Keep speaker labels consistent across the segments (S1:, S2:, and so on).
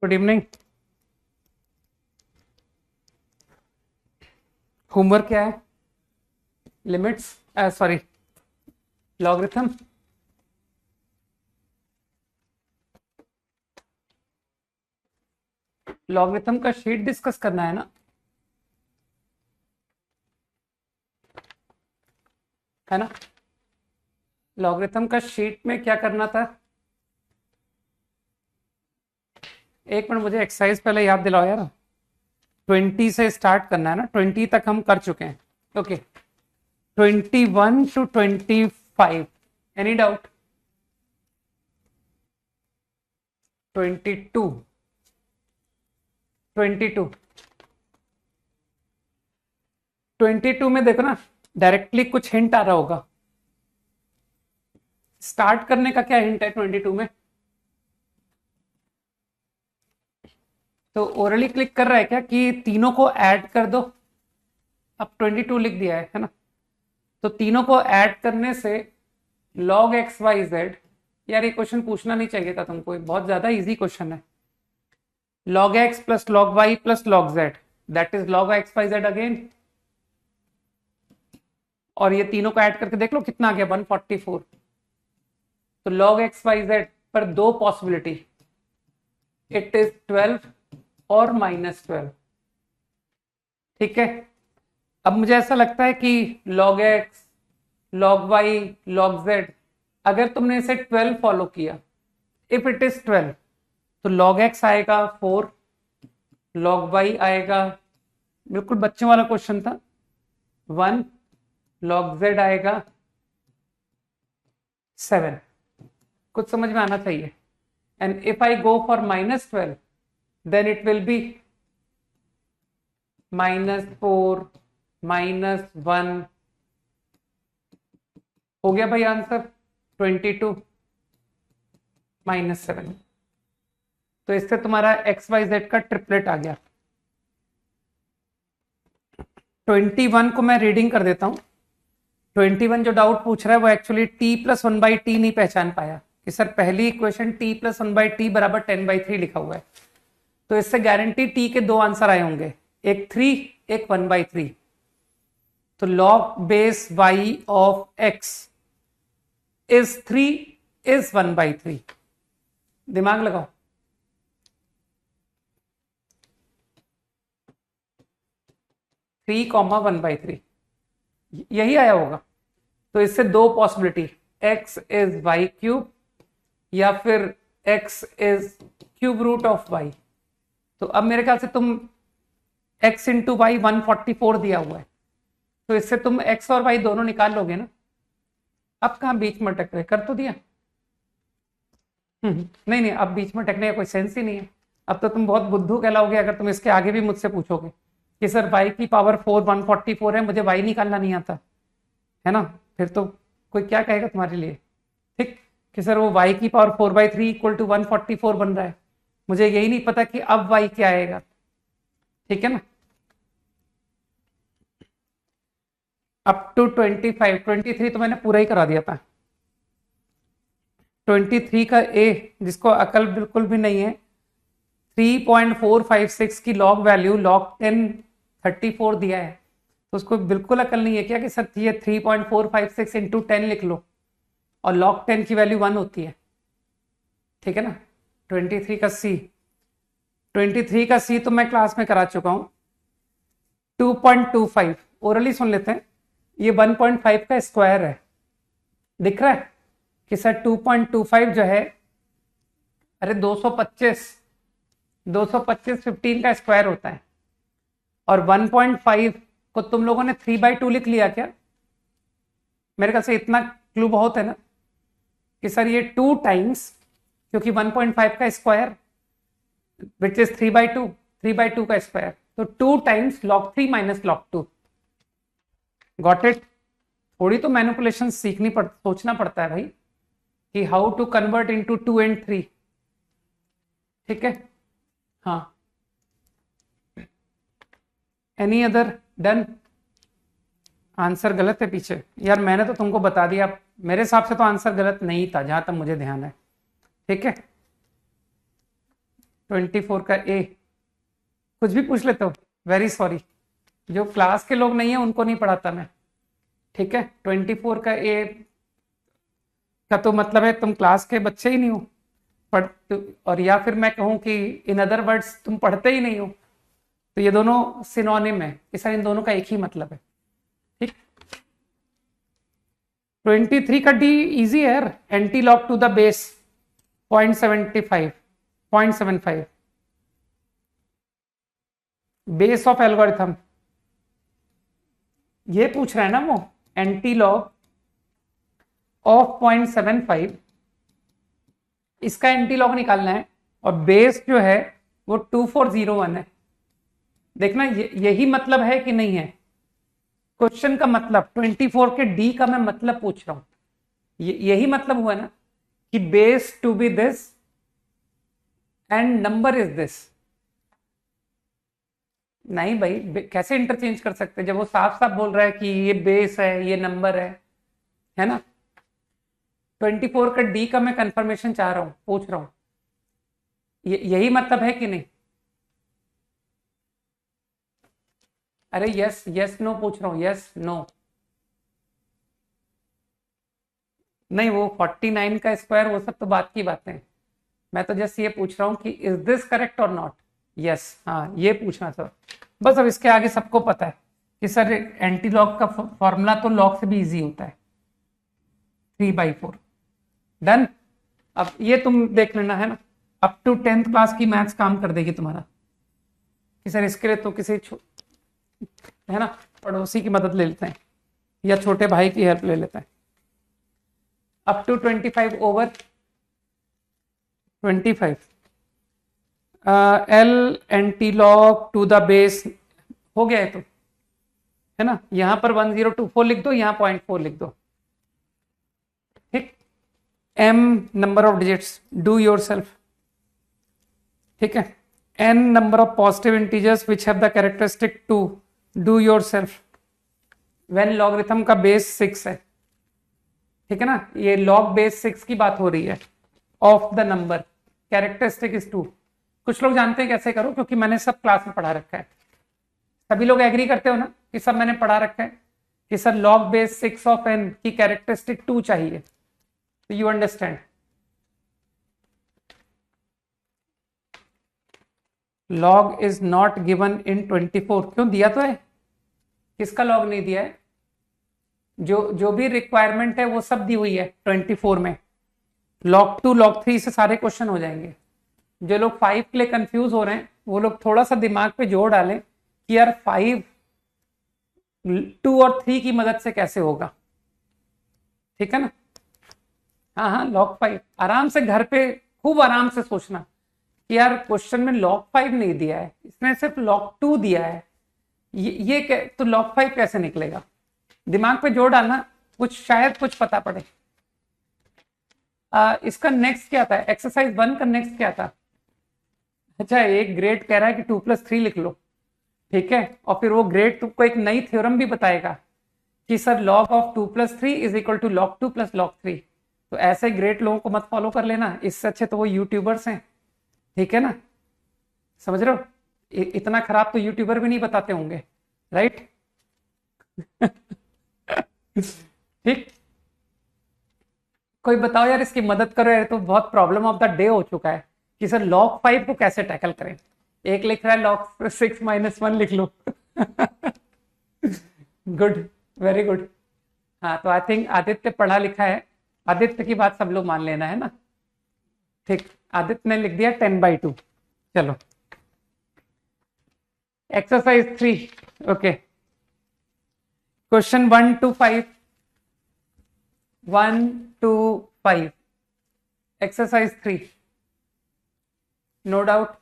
S1: Good evening. Homework क्या है? Limits, sorry, logarithm. Logarithm का शीट डिस्कस करना है ना, है ना? लॉगरिथम का शीट में क्या करना था? एक मिनट, मुझे एक्सरसाइज पहले याद दिलाओ यार। 20 से स्टार्ट करना है ना, 20 तक हम कर चुके हैं। Okay, 21 to 25, any doubt? 22, 22, 22 में देखो ना, डायरेक्टली कुछ हिंट आ रहा होगा। स्टार्ट करने का क्या हिंट है 22 में? तो ओरली क्लिक कर रहा है क्या कि तीनों को ऐड कर दो? अब 22 लिख दिया है ना? तो तीनों को ऐड करने से log एक्स वाई जेड, यार ये क्वेश्चन पूछना नहीं चाहिए था तुमको, बहुत ज्यादा इजी क्वेश्चन है। log x plus log y plus log z, that is log x y z again. और ये तीनों को ऐड करके देख लो कितना आ गया, 144। तो log एक्स वाई जेड पर दो पॉसिबिलिटी, इट इज 12 और -12। ठीक है, अब मुझे ऐसा लगता है कि log x, log y, log z, अगर तुमने इसे 12 फॉलो किया, इफ इट इज 12, तो log x आएगा 4, log y आएगा, बिल्कुल बच्चों वाला क्वेश्चन था, 1, log z आएगा 7। कुछ समझ में आना चाहिए। And if I go for -12, then it will be -4, -1। हो गया भाई आंसर 22 -7। तो इससे तुम्हारा एक्स वाई जेड का ट्रिपलेट आ गया। 21 को मैं रीडिंग कर देता हूं। 21 जो डाउट पूछ रहा है वो एक्चुअली t प्लस 1/t नहीं पहचान पाया कि सर पहली इक्वेशन t प्लस 1/t बराबर 10/3 लिखा हुआ है। तो इससे गारंटी t के दो आंसर आए होंगे, एक 3, एक 1/3। तो log base y of x is 3 is 1/3। दिमाग लगाओ। थ्री कॉमा 1/3 यही आया होगा। तो इससे दो पॉसिबिलिटी, x इज y क्यूब या फिर x इज क्यूब रूट ऑफ y। तो अब मेरे ख्याल से तुम x इंटू वाई 144 दिया हुआ है, तो इससे तुम x और y दोनों निकाल लोगे ना। अब कहां बीच में अटक रहे, कर तो दिया। नहीं नहीं, अब बीच में अटकने का कोई सेंस ही नहीं है। अब तो तुम बहुत बुद्धू कहलाओगे अगर तुम इसके आगे भी मुझसे पूछोगे कि सर y की पावर 4 144 है, मुझे y निकालना नहीं आता है ना, फिर तो कोई क्या कहेगा तुम्हारे लिए। ठीक, कि सर वो y की पावर 4/3 इक्वल टू 144 बन रहा है, मुझे यही नहीं पता कि अब y क्या आएगा। ठीक है ना, अप टू 25, 23 तो मैंने पूरा ही करा दिया था। 23 का ए, जिसको अकल बिल्कुल भी नहीं है, 3.456 की लॉग वैल्यू log 10 34 दिया है, तो उसको बिल्कुल अकल नहीं है क्या कि सर ये 3.456 इंटू 10 लिख लो, और log 10 की वैल्यू 1 होती है। ठीक है ना। 23 का सी, 23 का सी तो मैं क्लास में करा चुका हूं। 2.25 ओरली सुन लेते हैं। ये 1.5 का स्क्वायर है, दिख रहा है कि सर 2.25 जो है, अरे 225 15 का स्क्वायर होता है, और 1.5 को तुम लोगों ने 3/2 लिख लिया क्या? मेरे ख्याल से इतना क्लू बहुत है ना कि सर ये 2 टाइम्स, क्योंकि 1.5 का स्क्वायर विच इज 3/2, 3/2 का स्क्वायर, तो 2 times log 3 minus log 2। Got it? थोड़ी तो मैनिपुलेशन सोचना पड़ता है भाई कि how to convert into 2 and 3। ठीक है, हाँ। Any other? डन। आंसर गलत है पीछे, यार मैंने तो तुमको बता दिया, मेरे हिसाब से तो आंसर गलत नहीं था जहां तक मुझे ध्यान है। ठीक है, 24 का ए, कुछ भी पूछ लेते हो, वेरी सॉरी, जो क्लास के लोग नहीं है उनको नहीं पढ़ाता मैं, ठीक है। 24 का ए का तो मतलब है तुम क्लास के बच्चे ही नहीं हो, पढ़, और या फिर मैं कहूं कि इन अदर वर्ड्स तुम पढ़ते ही नहीं हो, तो ये दोनों सिनोनिम है, इस इन दोनों का एक ही मतलब है, ठीक। 23 का डी इजी है यार, anti log to the base 0.75 0.75 base of algorithm, ये पूछ रहा है ना वो, एंटी लॉग ऑफ 0.75, इसका एंटी लॉग निकालना है, और बेस जो है वो 2401 है। देखना यही मतलब है कि नहीं है क्वेश्चन का मतलब, 24 के डी का मैं मतलब पूछ रहा हूं, यही मतलब हुआ ना कि base to be this and number is this. नहीं भाई, कैसे इंटरचेंज कर सकते जब वो साफ साफ बोल रहा है कि ये बेस है ये नंबर है ना। 24 का डी का मैं कंफर्मेशन चाह रहा हूं, पूछ रहा हूं, यही मतलब है कि नहीं। अरे यस यस नो पूछ रहा हूं, यस नो, नहीं वो 49 का स्क्वायर वो सब तो बात की बातें हैं, मैं तो जस्ट ये पूछ रहा हूं कि इज दिस करेक्ट और नॉट। यस, हाँ ये पूछना था बस। अब इसके आगे सबको पता है कि सर एंटी लॉग का फॉर्मूला तो लॉग से भी इजी होता है, 3/4 डन। अब ये तुम देख लेना है ना, अप टू 10th क्लास की मैथ्स काम कर देगी तुम्हारा कि सर इसके लिए तो किसी है ना पड़ोसी की मदद ले लेते हैं या छोटे भाई की हेल्प ले लेते हैं। Up to 25 over 25 L anti log to the base हो गया है तो, है ना, यहां पर 1024 लिख दो, यहां 0.4 लिख दो, ठीक। m number of digits, do your self, ठीक है। n number of positive integers which have the characteristic 2, do your self. When logarithm का बेस 6 है, ठीक है ना, ये लॉग बेस 6 की बात हो रही है, of the number characteristic is 2। कुछ लोग जानते हैं कैसे करो, क्योंकि मैंने सब क्लास में पढ़ा रखा है, सभी लोग एग्री करते हो ना कि सब मैंने पढ़ा रखा है कि sir log base 6 of n की कैरेक्टरिस्टिक 2 चाहिए, तो you understand. Log is not given in 24, क्यों, दिया तो है, किसका लॉग नहीं दिया है, जो भी रिक्वायरमेंट है वो सब दी हुई है 24 में। लॉग 2 लॉग 3 से सारे क्वेश्चन हो जाएंगे। जो लोग 5 के लिए कंफ्यूज हो रहे हैं वो लोग थोड़ा सा दिमाग पे जोर डालें कि यार 5 2 और 3 की मदद से कैसे होगा, ठीक है ना। हाँ हाँ, लॉग 5 आराम से घर पे खूब आराम से सोचना कि यार क्वेश्चन में लॉग 5 नहीं दिया है, इसने सिर्फ लॉग 2 दिया है, ये तो लॉग 5 कैसे निकलेगा, दिमाग पे जोर डालना, कुछ शायद कुछ पता पड़े। इसका नेक्स्ट क्या था, एक्सरसाइज 1 का नेक्स्ट क्या था। अच्छा, एक ग्रेड कह रहा है कि 2+3 लिख लो, ठीक है, और फिर वो ग्रेड तुमको एक नई थ्योरम भी बताएगा कि sir log of 2+3 is equal to log 2 + log 3। तो ऐसे ग्रेट लोगों को मत फॉलो कर लेना, इससे अच्छे तो वो यूट्यूबर्स हैं, ठीक है ना, समझ रहे हो, इतना खराब तो यूट्यूबर भी नहीं बताते होंगे, राइट। ठीक, कोई बताओ यार इसकी मदद करो यार, तो बहुत प्रॉब्लम ऑफ द डे हो चुका है कि सर log 5 को कैसे टैकल करें। एक लिख रहा है log 6 - 1 लिख लो। Good, very good. हाँ, तो आई थिंक आदित्य पढ़ा लिखा है, आदित्य की बात सब लोग मान लेना है ना, ठीक। आदित्य ने लिख दिया 10/2। चलो exercise 3, okay, question 1 to 5, 1 to 5, exercise 3, no doubt.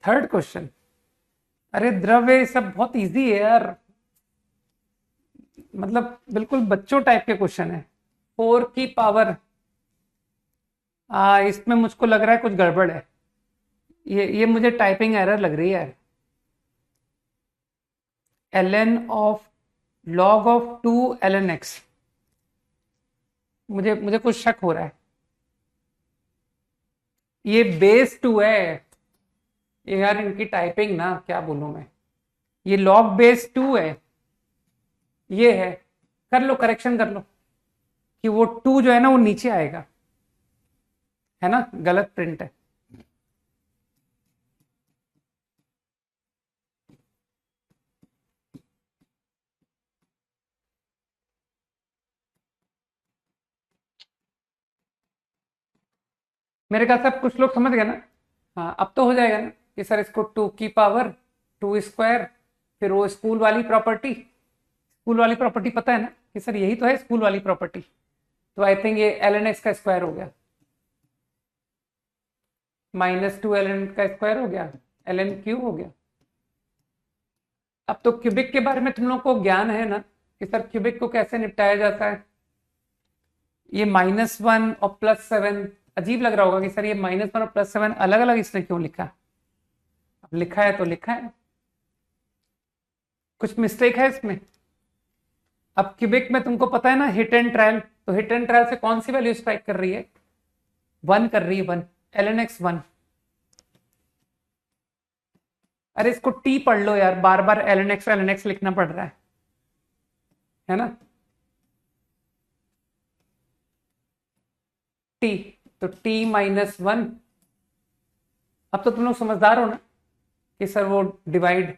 S1: Third question, अरे द्रव्य सब बहुत इजी है यार, मतलब बिल्कुल बच्चों टाइप के क्वेश्चन है। 4 की पावर, इसमें मुझको लग रहा है कुछ गड़बड़ है, ये मुझे टाइपिंग एरर लग रही है। ln of log of 2 ln x, मुझे कुछ शक हो रहा है, ये बेस 2 है। ये यार इनकी टाइपिंग ना क्या बोलूं मैं, ये लॉग बेस 2 है, ये है। कर लो, करेक्शन कर लो कि वो 2 जो है ना वो नीचे आएगा, है ना, गलत प्रिंट है। मेरे ख्याल से अब कुछ लोग समझ गए ना। हाँ अब तो हो जाएगा ना कि सर इसको 2 की पावर 2 स्क्वायर, फिर वो स्कूल वाली प्रॉपर्टी, स्कूल वाली प्रॉपर्टी पता है ना कि सर यही तो है स्कूल वाली प्रॉपर्टी। तो आई थिंक ये ln x का स्क्वायर हो गया, -2 ln का स्क्वायर हो गया, ln क्यूब हो गया। अब तो क्यूबिक के बारे में तुम लोग को ज्ञान है ना कि सर क्यूबिक को कैसे निपटाया जाता है। ये -1 और +7 अजीब लग रहा होगा कि सर ये -1 और +7 अलग अलग इसने क्यों लिखा। अब लिखा है तो लिखा है, कुछ मिस्टेक है इसमें। अब क्यूबिक में तुमको पता है ना हिट एंड ट्रायल, तो हिट एंड ट्रायल से कौन सी वैल्यू स्ट्राइक कर रही है, 1 कर रही है, 1 ln x 1। अरे इसको t पढ़ लो यार, बार बार ln x लिखना पड़ रहा है ना। t, तो t -1। अब तो तुम लोग समझदार हो ना कि सर वो divide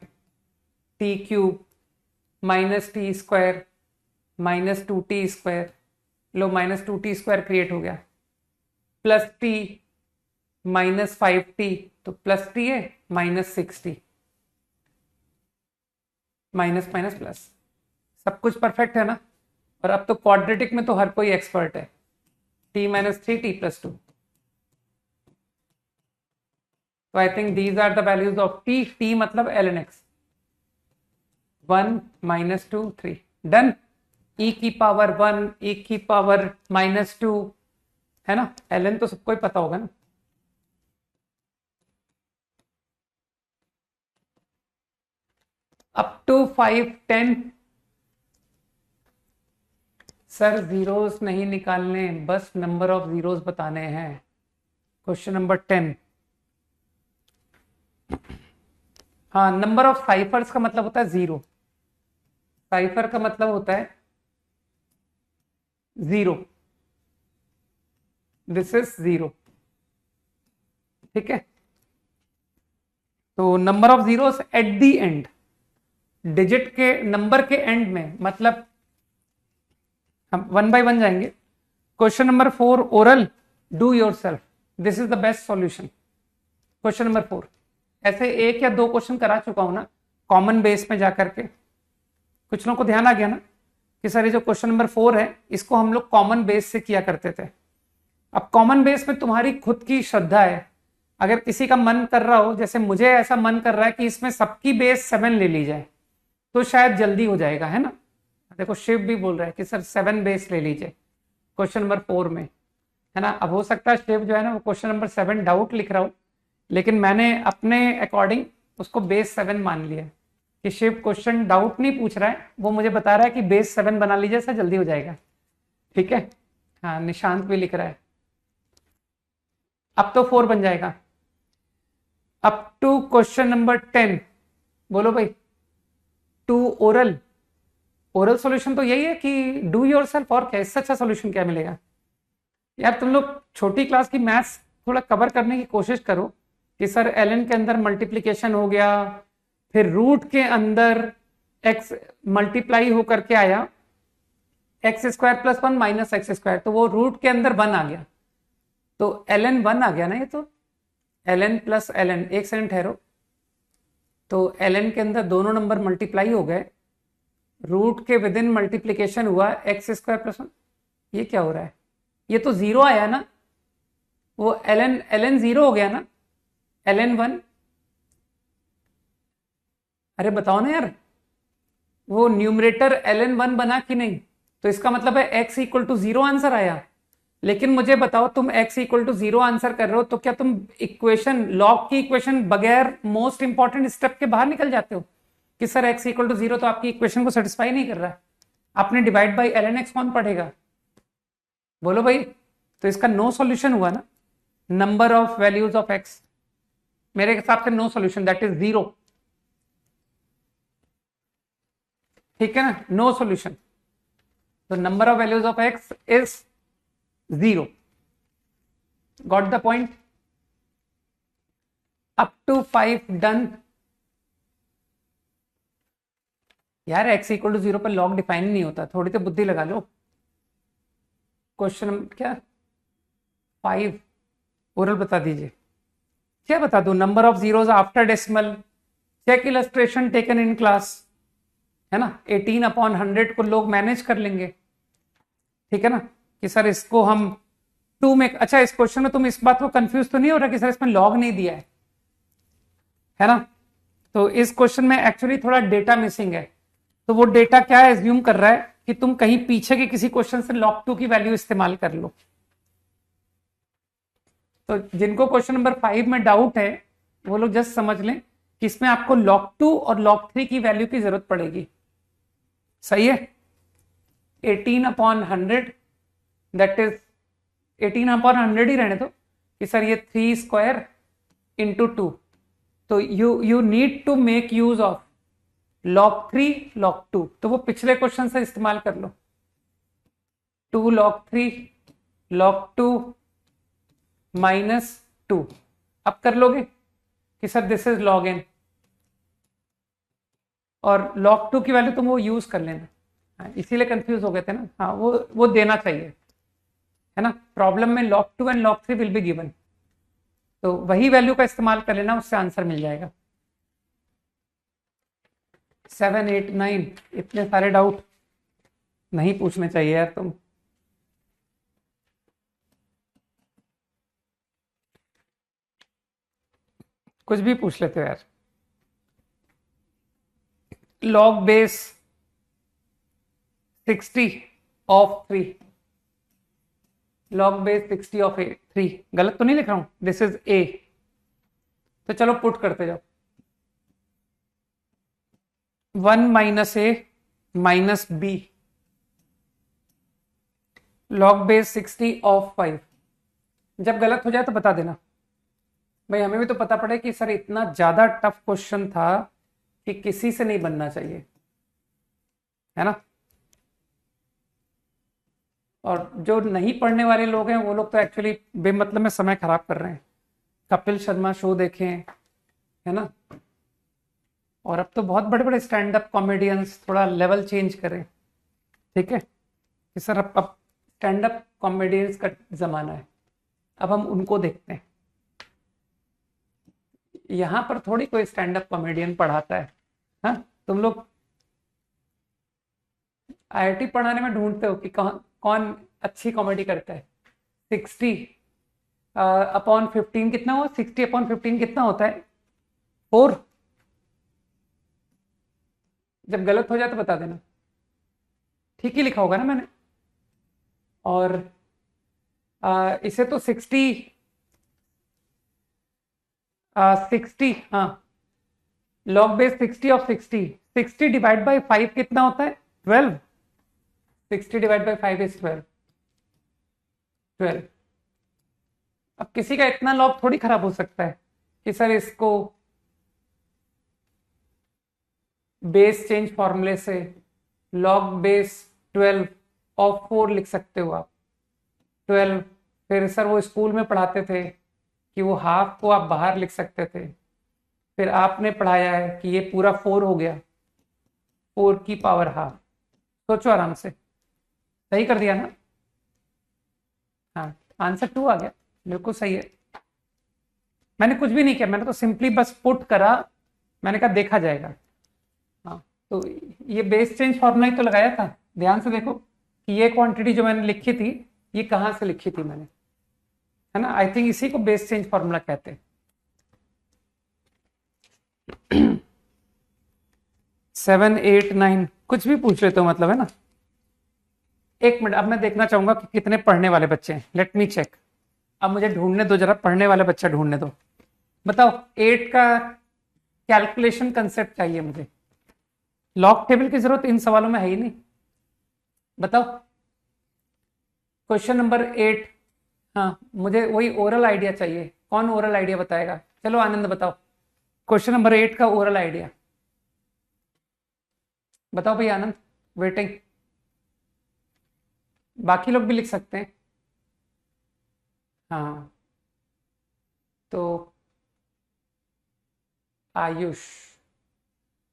S1: t cube -t square -2t square, लो -2t स्क्वायर क्रिएट हो गया, प्लस t -5t, तो प्लस t है -6t, माइनस माइनस प्लस, सब कुछ परफेक्ट है ना। और अब तो क्वाड्रेटिक में तो हर कोई एक्सपर्ट है, t -3 t + 2। तो I think these are the values of t, t मतलब ln x, 1 -2 3 डन। e की पावर 1 e की पावर -2 है ना, ln तो सबको ही पता होगा ना। Up to 5 10। सर जीरोस नहीं निकालने, बस नंबर ऑफ जीरोस बताने हैं। Question number 10। हाँ, नंबर ऑफ साइफर्स का मतलब होता है 0, साइफर का मतलब होता है 0, दिस इज 0, ठीक है। तो number of zeros at the end, digit के नंबर के एंड में, मतलब हम 1 बाय 1 जाएंगे। Question number 4 oral, do your self, this is the best solution. Question number 4 ऐसे 1 या 2 क्वेश्चन करा चुका हूं ना कॉमन बेस में जाकर के। कुछ लोगों को ध्यान आ गया ना कि सर ये जो क्वेश्चन नंबर 4 है इसको हम लोग कॉमन बेस से किया करते थे। अब कॉमन बेस में तुम्हारी खुद की श्रद्धा है, अगर किसी का मन कर रहा हो, जैसे मुझे ऐसा मन कर रहा है कि इसमें सबकी बेस 7 ले ली जाए तो शायद जल्दी हो जाएगा, है ना। देखो शिव भी बोल रहा है कि सर 7 बेस ले लीजिए क्वेश्चन नंबर 4 में, है ना। अब हो सकता है शिव जो है ना वो क्वेश्चन नंबर 7 डाउट लिख रहा हो, लेकिन मैंने अपने अकॉर्डिंग उसको बेस 7 मान लिया कि शिव क्वेश्चन डाउट नहीं पूछ रहा है, वो मुझे बता रहा है कि बेस 7 बना लीजिए, सर जल्दी हो जाएगा, ठीक है। हाँ निशांत भी लिख रहा है। अब तो 4 बन जाएगा। अप टू क्वेश्चन नंबर 10 बोलो भाई। 2 ओरल, ओरल सॉल्यूशन तो यही है कि डू योर सेल्फ, और क्या इससे अच्छा सॉल्यूशन क्या मिलेगा यार। तुम लोग छोटी क्लास की मैथ्स थोड़ा कवर करने की कोशिश करो कि सर ln के अंदर मल्टीप्लीकेशन हो गया, फिर रूट के अंदर x मल्टीप्लाई होकर के आया x² + 1 - x², तो वो रूट के अंदर 1 आ गया, तो ln 1 आ गया ना। ये तो ln + ln, एक सेकंड ठहरो, तो ln के अंदर दोनों नंबर मल्टीप्लाई हो गए, रूट के विद इन मल्टीप्लीकेशन हुआ x² + 1। ये क्या हो रहा है, ये तो 0 आया ना, वो ln 0 हो गया ना, ln 1। अरे बताओ ना यार, वो न्यूमरेटर ln 1 बना कि नहीं, तो इसका मतलब है x = 0 आंसर आया। लेकिन मुझे बताओ तुम x = 0 आंसर कर रहे हो तो क्या तुम इक्वेशन, लॉग की इक्वेशन बगैर मोस्ट इंपॉर्टेंट स्टेप के बाहर निकल जाते हो कि सर x = 0 तो आपकी इक्वेशन को सेटिस्फाई नहीं कर रहा है, आपने डिवाइड बाई ln x कौन पढ़ेगा, बोलो भाई। तो इसका नो सॉल्यूशन हुआ ना, number of values of x, मेरे हिसाब से नो सॉल्यूशन, दैट इज 0। ठीक है ना, नो सॉल्यूशन। तो number of values of x is 0। Got the point? Up to 5 done. यार x इक्वल टू 0 पर लॉग डिफाइन नहीं होता, थोड़ी तो बुद्धि लगा लो। क्वेश्चन क्या 5 ओरल बता दीजिए, क्या बता दो? Number of zeros after decimal, check illustration taken in class, है ना। 18/100 को लोग मैनेज कर लेंगे। ठीक है ना, कि सर इसको हम 2 में, अच्छा इस क्वेश्चन में तुम इस बात को कंफ्यूज तो नहीं हो रहा कि सर इसमें लॉग नहीं दिया है ना। तो इस क्वेश्चन में एक्चुअली थोड़ा डेटा मिसिंग है। तो वो डेटा क्या एज्यूम कर रहा है कि तुम कहीं पीछे के किसी क्वेश्चन से log 2 की वैल्यू इस्तेमाल कर लो। तो जिनको क्वेश्चन नंबर 5 में डाउट है वो लोग जस्ट समझ लें कि इसमें आपको log 2 और log 3 की वैल्यू की जरूरत पड़ेगी। सही है। 18/100 दैट इज 18/100 ही रहने दो कि सर ये 3 स्क्वायर इंटू 2। तो you need to make use of log 3 log 2। तो वो पिछले क्वेश्चन से इस्तेमाल कर लो, 2 log 3 log 2 माइनस 2। अब कर लोगे कि sir this is log n, और log 2 की वैल्यू तुम वो यूज कर लेना। हाँ, इसीलिए कंफ्यूज हो गए थे ना। हाँ वो देना चाहिए, है ना। प्रॉब्लम में log 2 and log 3 will be given, तो वही वैल्यू का इस्तेमाल कर लेना, उससे आंसर मिल जाएगा। 7 8 9 इतने सारे डाउट नहीं पूछने चाहिए यार तुम। कुछ भी पूछ लेते हो यार। log base 60 of 3, log base 60 of 3, गलत तो नहीं लिख रहा हूं? This is a। तो चलो पुट करते जाओ। 1 minus a minus b, log base 60 of 5। जब गलत हो जाए तो बता देना भाई, हमें भी तो पता पड़े कि सर इतना ज्यादा टफ क्वेश्चन था कि किसी से नहीं बनना चाहिए, है ना। और जो नहीं पढ़ने वाले लोग हैं वो लोग तो एक्चुअली बेमतलब में समय खराब कर रहे हैं। कपिल शर्मा शो देखें, है ना। और अब तो बहुत बड़े बड़े स्टैंड अप कॉमेडियंस थोड़ा लेवल चेंज करें। ठीक है कि सर अब स्टैंड अप कॉमेडियंस का जमाना है, अब हम उनको देखते हैं। यहां पर थोड़ी कोई स्टैंड अप कॉमेडियन पढ़ाता है। हाँ, तुम लोग आईआईटी पढ़ाने में ढूंढते हो कि कौन अच्छी कॉमेडी करता है। 60/15 कितना हुआ? 60/15 कितना होता है? 4। जब गलत हो जाए तो बता देना, ठीक ही लिखा होगा ना मैंने। और इसे तो 60 हाँ, log base 60 of 60 divide by 5 कितना होता है? 12। 60 डिवाइड बाई 5 इज 12। अब किसी का इतना लॉग थोड़ी खराब हो सकता है कि सर इसको बेस चेंज फॉर्मूले से log बेस 12 ऑफ 4 लिख सकते हो आप। 12, फिर सर वो स्कूल में पढ़ाते थे कि वो हाफ को आप बाहर लिख सकते थे, फिर आपने पढ़ाया है कि ये पूरा 4 हो गया, 4 की पावर हाफ। सोचो आराम से, सही कर दिया ना। हाँ, आंसर 2 आ गया, बिल्कुल सही है। मैंने कुछ भी नहीं किया, मैंने तो सिंपली बस पुट करा, मैंने कहा देखा जाएगा। हाँ, तो ये बेस चेंज फॉर्मूला ही तो लगाया था। ध्यान से देखो कि ये क्वांटिटी जो मैंने लिखी थी ये कहां से लिखी थी मैंने, है ना। आई थिंक इसी को बेस चेंज फॉर्मूला कहते हैं। 7 8 9 कुछ भी पूछ रहे तो मतलब, है ना। एक मिनट, अब मैं देखना चाहूंगा कि कितने पढ़ने वाले बच्चे हैं। Let me check. अब मुझे ढूंढने दो, जरा पढ़ने वाले बच्चा ढूंढने दो। बताओ 8 का कैलकुलेशन कंसेप्ट चाहिए मुझे। लॉग टेबल की जरूरत इन सवालों में है ही नहीं। बताओ क्वेश्चन नंबर 8 हाँ, मुझे वही ओरल आइडिया चाहिए। कौन ओरल आइडिया बताएगा? चलो आनंद बताओ, क्वेश्चन नंबर 8 का ओरल आइडिया बताओ भाई आनंद। वेटिंग, बाकी लोग भी लिख सकते हैं। हाँ, तो Ayush,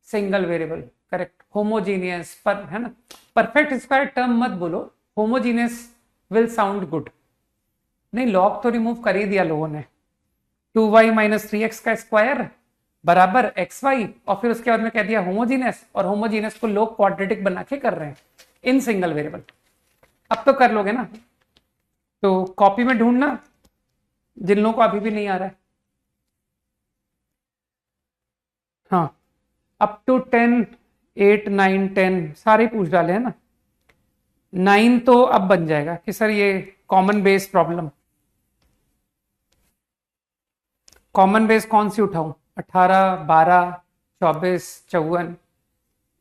S1: single variable correct. Homogeneous पर है ना, परफेक्ट स्क्वायर टर्म मत बोलो, होमोजीनियस विल साउंड गुड। नहीं, लॉग तो रिमूव कर ही दिया लोगों ने। 2y माइनस 3x का स्क्वायर बराबर xy, और फिर उसके बाद में कह दिया होमोजीनियस, और होमोजीनियस को लोग क्वाड्रेटिक बना के कर रहे हैं इन सिंगल वेरिएबल। अब तो कर लोगे ना, तो कॉपी में ढूंढना जिन लोगों को अभी भी नहीं आ रहा है। हाँ, अप टू 10, 8, 9, 10 सारे पूछ डाले हैं ना। 9 तो अब बन जाएगा कि सर ये common base problem. Common base कौन सी उठाऊं? 18, 12, 24, 54,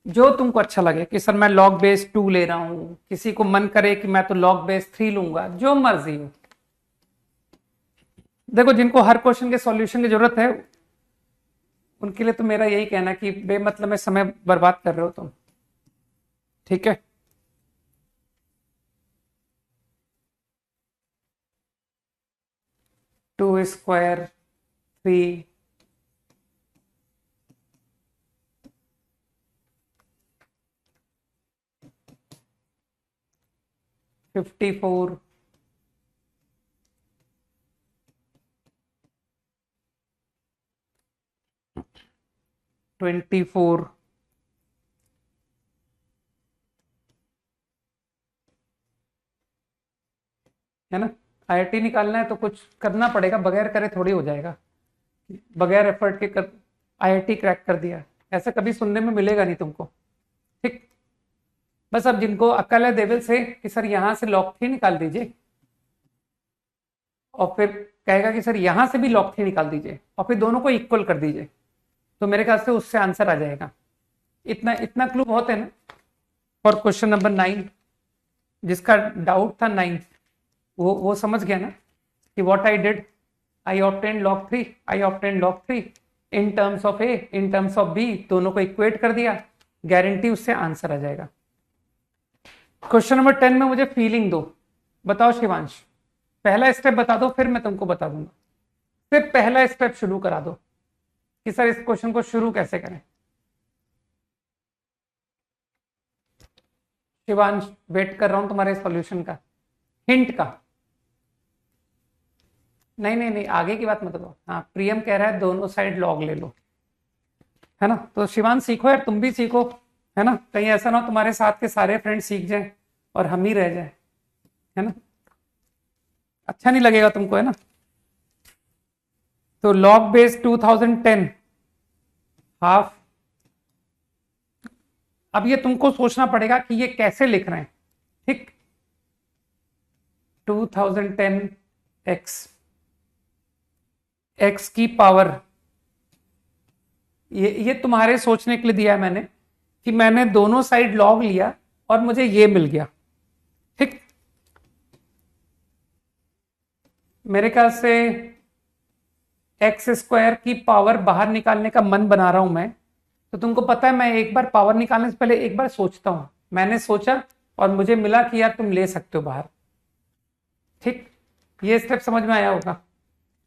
S1: जो तुमको अच्छा लगे कि सर मैं लॉग बेस 2 ले रहा हूं, किसी को मन करे कि मैं तो लॉग बेस 3 लूंगा, जो मर्जी हो। देखो, जिनको हर क्वेश्चन के सॉल्यूशन की जरूरत है उनके लिए तो मेरा यही कहना कि बेमतलब में समय बर्बाद कर रहे हो तुम। ठीक है, टू स्क्वायर 3, 54, ट्वेंटी फोर, है ना। आईआईटी निकालना है तो कुछ करना पड़ेगा, बगैर करे थोड़ी हो जाएगा। बगैर एफर्ट के कर आईआईटी क्रैक कर दिया, ऐसा कभी सुनने में मिलेगा नहीं तुमको। ठीक, बस अब जिनको अक्ल है देवल से कि सर यहां से लॉग 3 निकाल दीजिए, और फिर कहेगा कि सर यहां से भी लॉग 3 निकाल दीजिए, और फिर दोनों को इक्वल कर दीजिए, तो मेरे ख्याल से उससे आंसर आ जाएगा। इतना इतना क्लू बहुत है ना फॉर क्वेश्चन नंबर 9। जिसका डाउट था 9, वो समझ गया ना कि what I did, I obtain log 3, I obtain log 3 in terms of a, in terms of b, दोनों को इक्वेट कर दिया, गारंटी उससे आंसर आ जाएगा। क्वेश्चन नंबर 10 में मुझे फीलिंग दो। बताओ शिवांश, पहला स्टेप बता दो, फिर मैं तुमको बता दूंगा। सिर्फ पहला स्टेप शुरू करा दो कि सर इस क्वेश्चन को शुरू कैसे करें। शिवांश, वेट कर रहा हूं तुम्हारे सॉल्यूशन का, हिंट का। नहीं नहीं नहीं, आगे की बात मत करो। हाँ, प्रियम कह रहा है दोनों साइड लॉग ले लो, है ना। तो शिवांश सीखो यार, तुम भी सीखो, है ना। कहीं ऐसा ना हो तुम्हारे साथ के सारे फ्रेंड सीख जाएं और हम ही रह जाए, है ना। अच्छा नहीं लगेगा तुमको, है ना। तो लॉग बेस 2010 हाफ। अब ये तुमको सोचना पड़ेगा कि ये कैसे लिख रहे हैं। ठीक, 2010 x, x की पावर, ये तुम्हारे सोचने के लिए दिया है मैंने कि मैंने दोनों साइड लॉग लिया और मुझे ये मिल गया। ठीक, मेरे ख्याल से एक्स स्क्वायर की पावर बाहर निकालने का मन बना रहा हूं मैं। तो तुमको पता है मैं एक बार पावर निकालने से पहले एक बार सोचता हूं। मैंने सोचा और मुझे मिला कि यार तुम ले सकते हो बाहर। ठीक, ये स्टेप समझ में आया होगा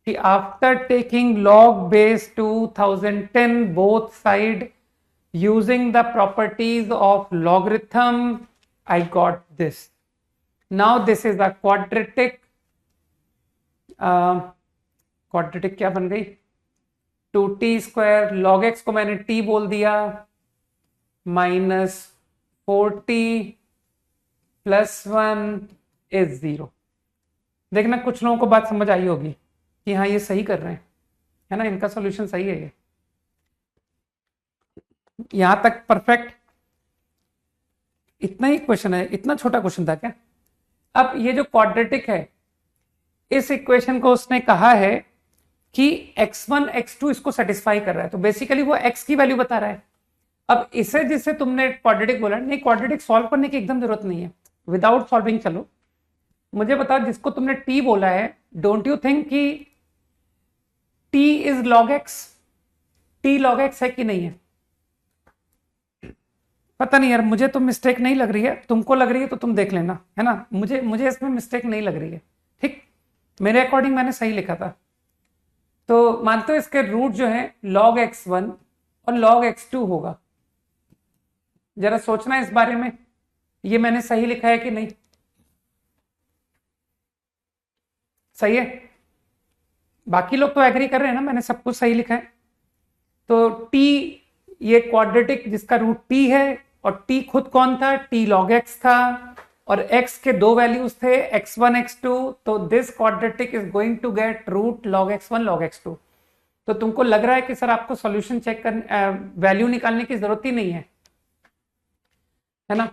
S1: कि after taking log base 2010 both side using the properties of logarithm, I got this. Now this is a quadratic. Quadratic क्या बन गई? 2t² log x को मैंने t बोल दिया, -40 + 1 is 0। देखना कुछ लोगों को बात समझ आई होगी कि हाँ ये सही कर रहे हैं, है ना, इनका सॉल्यूशन सही है। ये यहां तक परफेक्ट। इतना ही क्वेश्चन है, इतना छोटा क्वेश्चन था क्या? अब ये जो क्वाड्रेटिक है, इस इक्वेशन को उसने कहा है कि x1 x2 इसको सेटिस्फाई कर रहा है, तो बेसिकली वो x की वैल्यू बता रहा है। अब इसे जिससे तुमने क्वाड्रेटिक बोला, नहीं क्वाड्रेटिक सॉल्व करने की एकदम जरूरत नहीं है, विदाउट सॉल्विंग चलो। मुझे बताओ, जिसको तुमने टी बोला है, डोंट यू थिंक कि T is log x? T log x है कि नहीं है? पता नहीं यार, मुझे तो मिस्टेक नहीं लग रही है, तुमको लग रही है तो तुम देख लेना, है ना। मुझे इसमें मिस्टेक नहीं लग रही है। ठीक, मेरे अकॉर्डिंग मैंने सही लिखा था। तो मानते हो इसके रूट जो है log x1 और log x2 होगा। जरा सोचना इस बारे में, ये मैंने सही लिखा है कि नहीं। सही है? बाकी लोग तो एग्री कर रहे हैं ना, मैंने सब कुछ सही लिखा है। तो t, ये क्वाड्रेटिक जिसका रूट t है, और t खुद कौन था? t log x था, और x के दो वैल्यूज थे x1 x2, तो this quadratic is going to get root log x1 log x2। तो तुमको लग रहा है कि सर आपको सॉल्यूशन चेक कर वैल्यू निकालने की जरूरत ही नहीं है ना?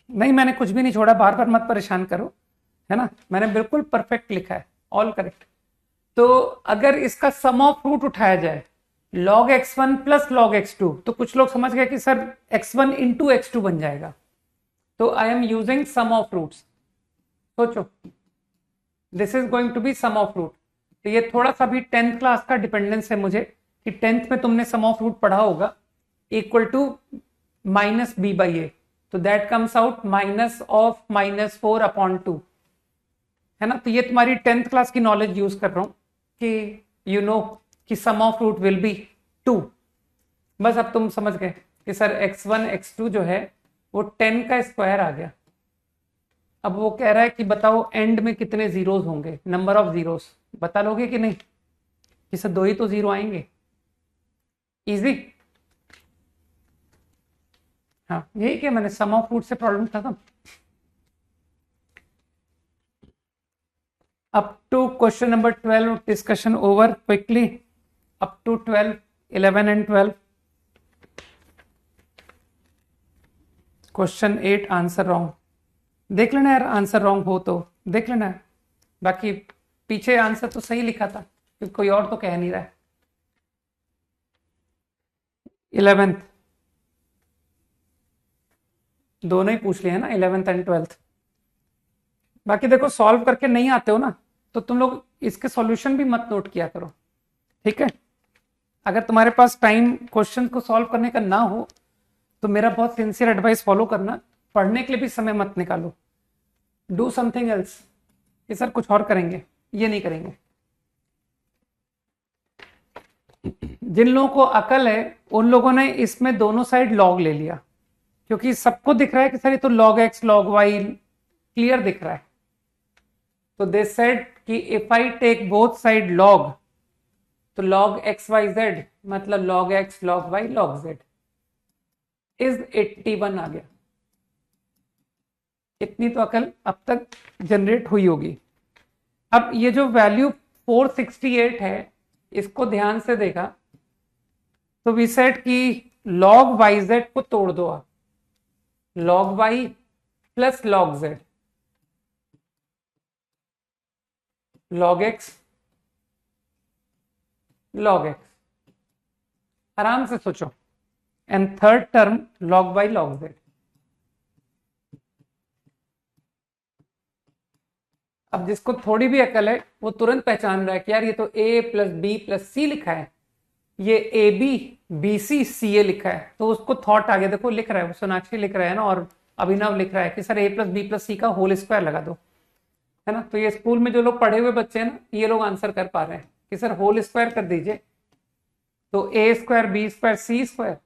S1: नहीं, मैंने कुछ भी नहीं छोड़ा, बार बार मत परेशान करो, है ना। मैंने बिल्कुल परफेक्ट लिखा है, ऑल करेक्ट। तो अगर इसका सम ऑफ रूट उठाया जाए log x1 plus log x2, तो कुछ लोग समझ गए कि सर x1 इंटू x2 बन जाएगा। तो I am using sum of roots. सोचो, this is going to be sum of root. तो ये थोड़ा सा भी 10th क्लास का डिपेंडेंस है मुझे, कि 10th में तुमने सम ऑफ रूट पढ़ा होगा, equal to minus B by A. तो that comes out minus of -4 upon 2, है ना। तो ये तुम्हारी 10th क्लास की नॉलेज यूज कर रहा हूं कि यू नो कि सम ऑफ रूट विल बी 2। बस अब तुम समझ गए कि सर x1 x2 जो है वो 10 का स्क्वायर आ गया। अब वो कह रहा है कि बताओ एंड में कितने जीरोस होंगे, नंबर ऑफ जीरोस। बता लोगे कि नहीं कि सर 2 ही तो जीरो आएंगे? इजी। हाँ, यही कि मैंने सम ऑफ रूट से प्रॉब्लम खत्म। Up to question number 12 discussion over quickly, up to 12, 11 and 12। Question 8 answer wrong. देख लेना यार, आंसर रॉन्ग हो तो देख लेना है, बाकी पीछे आंसर तो सही लिखा था, क्योंकि कोई और तो कह नहीं रहा है। 11th दोनों ही पूछ लिए है ना, 11th एंड 12th। बाकी देखो, सॉल्व करके नहीं आते हो ना, तो तुम लोग इसके सॉल्यूशन भी मत नोट किया करो, ठीक है। अगर तुम्हारे पास टाइम क्वेश्चन को सॉल्व करने का ना हो, तो मेरा बहुत सिंसियर एडवाइस फॉलो करना, पढ़ने के लिए भी समय मत निकालो, डू समथिंग एल्स। कि सर कुछ और करेंगे, ये नहीं करेंगे। जिन लोगों को अकल है उन लोगों ने इसमें दोनों साइड लॉग ले लिया, क्योंकि सबको दिख रहा है कि सर ये तो log x log y clear दिख रहा है। तो दे सेड कि if I take both side log, तो log x y z मतलब log x log y log z is 81 आ गया। इतनी तो अकल अब तक जनरेट हुई होगी। अब ये जो वैल्यू 468 है, इसको ध्यान से देखा तो वी सेड कि log yz को तोड़ दो आप, log y plus log z, log x log x, आराम से सोचो, and third term log y log z। अब जिसको थोड़ी भी अकल है वो तुरंत पहचान रहा है कि यार ये तो a प्लस बी प्लस सी लिखा है, ये ए बी बी सी सी ए लिखा है। तो उसको थॉट आ गया, देखो लिख रहा है सोनाक्षी लिख रहा है ना, और अभिनव लिख रहा है कि sir a plus B plus C का होल स्क्वायर लगा दो, है ना। तो ये स्कूल में जो लोग पढ़े हुए बच्चे हैं ना, ये लोग आंसर कर पा रहे हैं कि सर होल स्क्वायर कर दीजिए, तो ए स्क्वायर बी स्क्वायर सी स्क्वायर।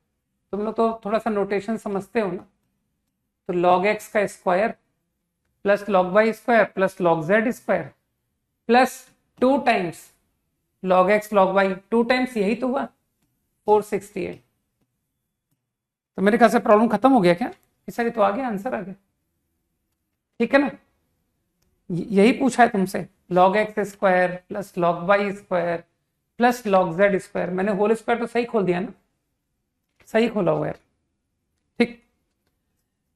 S1: तुम लोग तो थोड़ा सा नोटेशन समझते हो ना। तो log x का square plus log y square plus log z square plus 2 times log x log y, 2 times यही तो हुआ 468। तो मेरे ख्याल से प्रॉब्लम खत्म हो गया क्या? इस तो आ गया, आंसर आ गया, ठीक है ना। यही पूछा है तुमसे, log x square plus log y square plus log z square. मैंने होल स्क्वायर तो सही खोल दिया ना, सही खोला हुआ है, ठीक।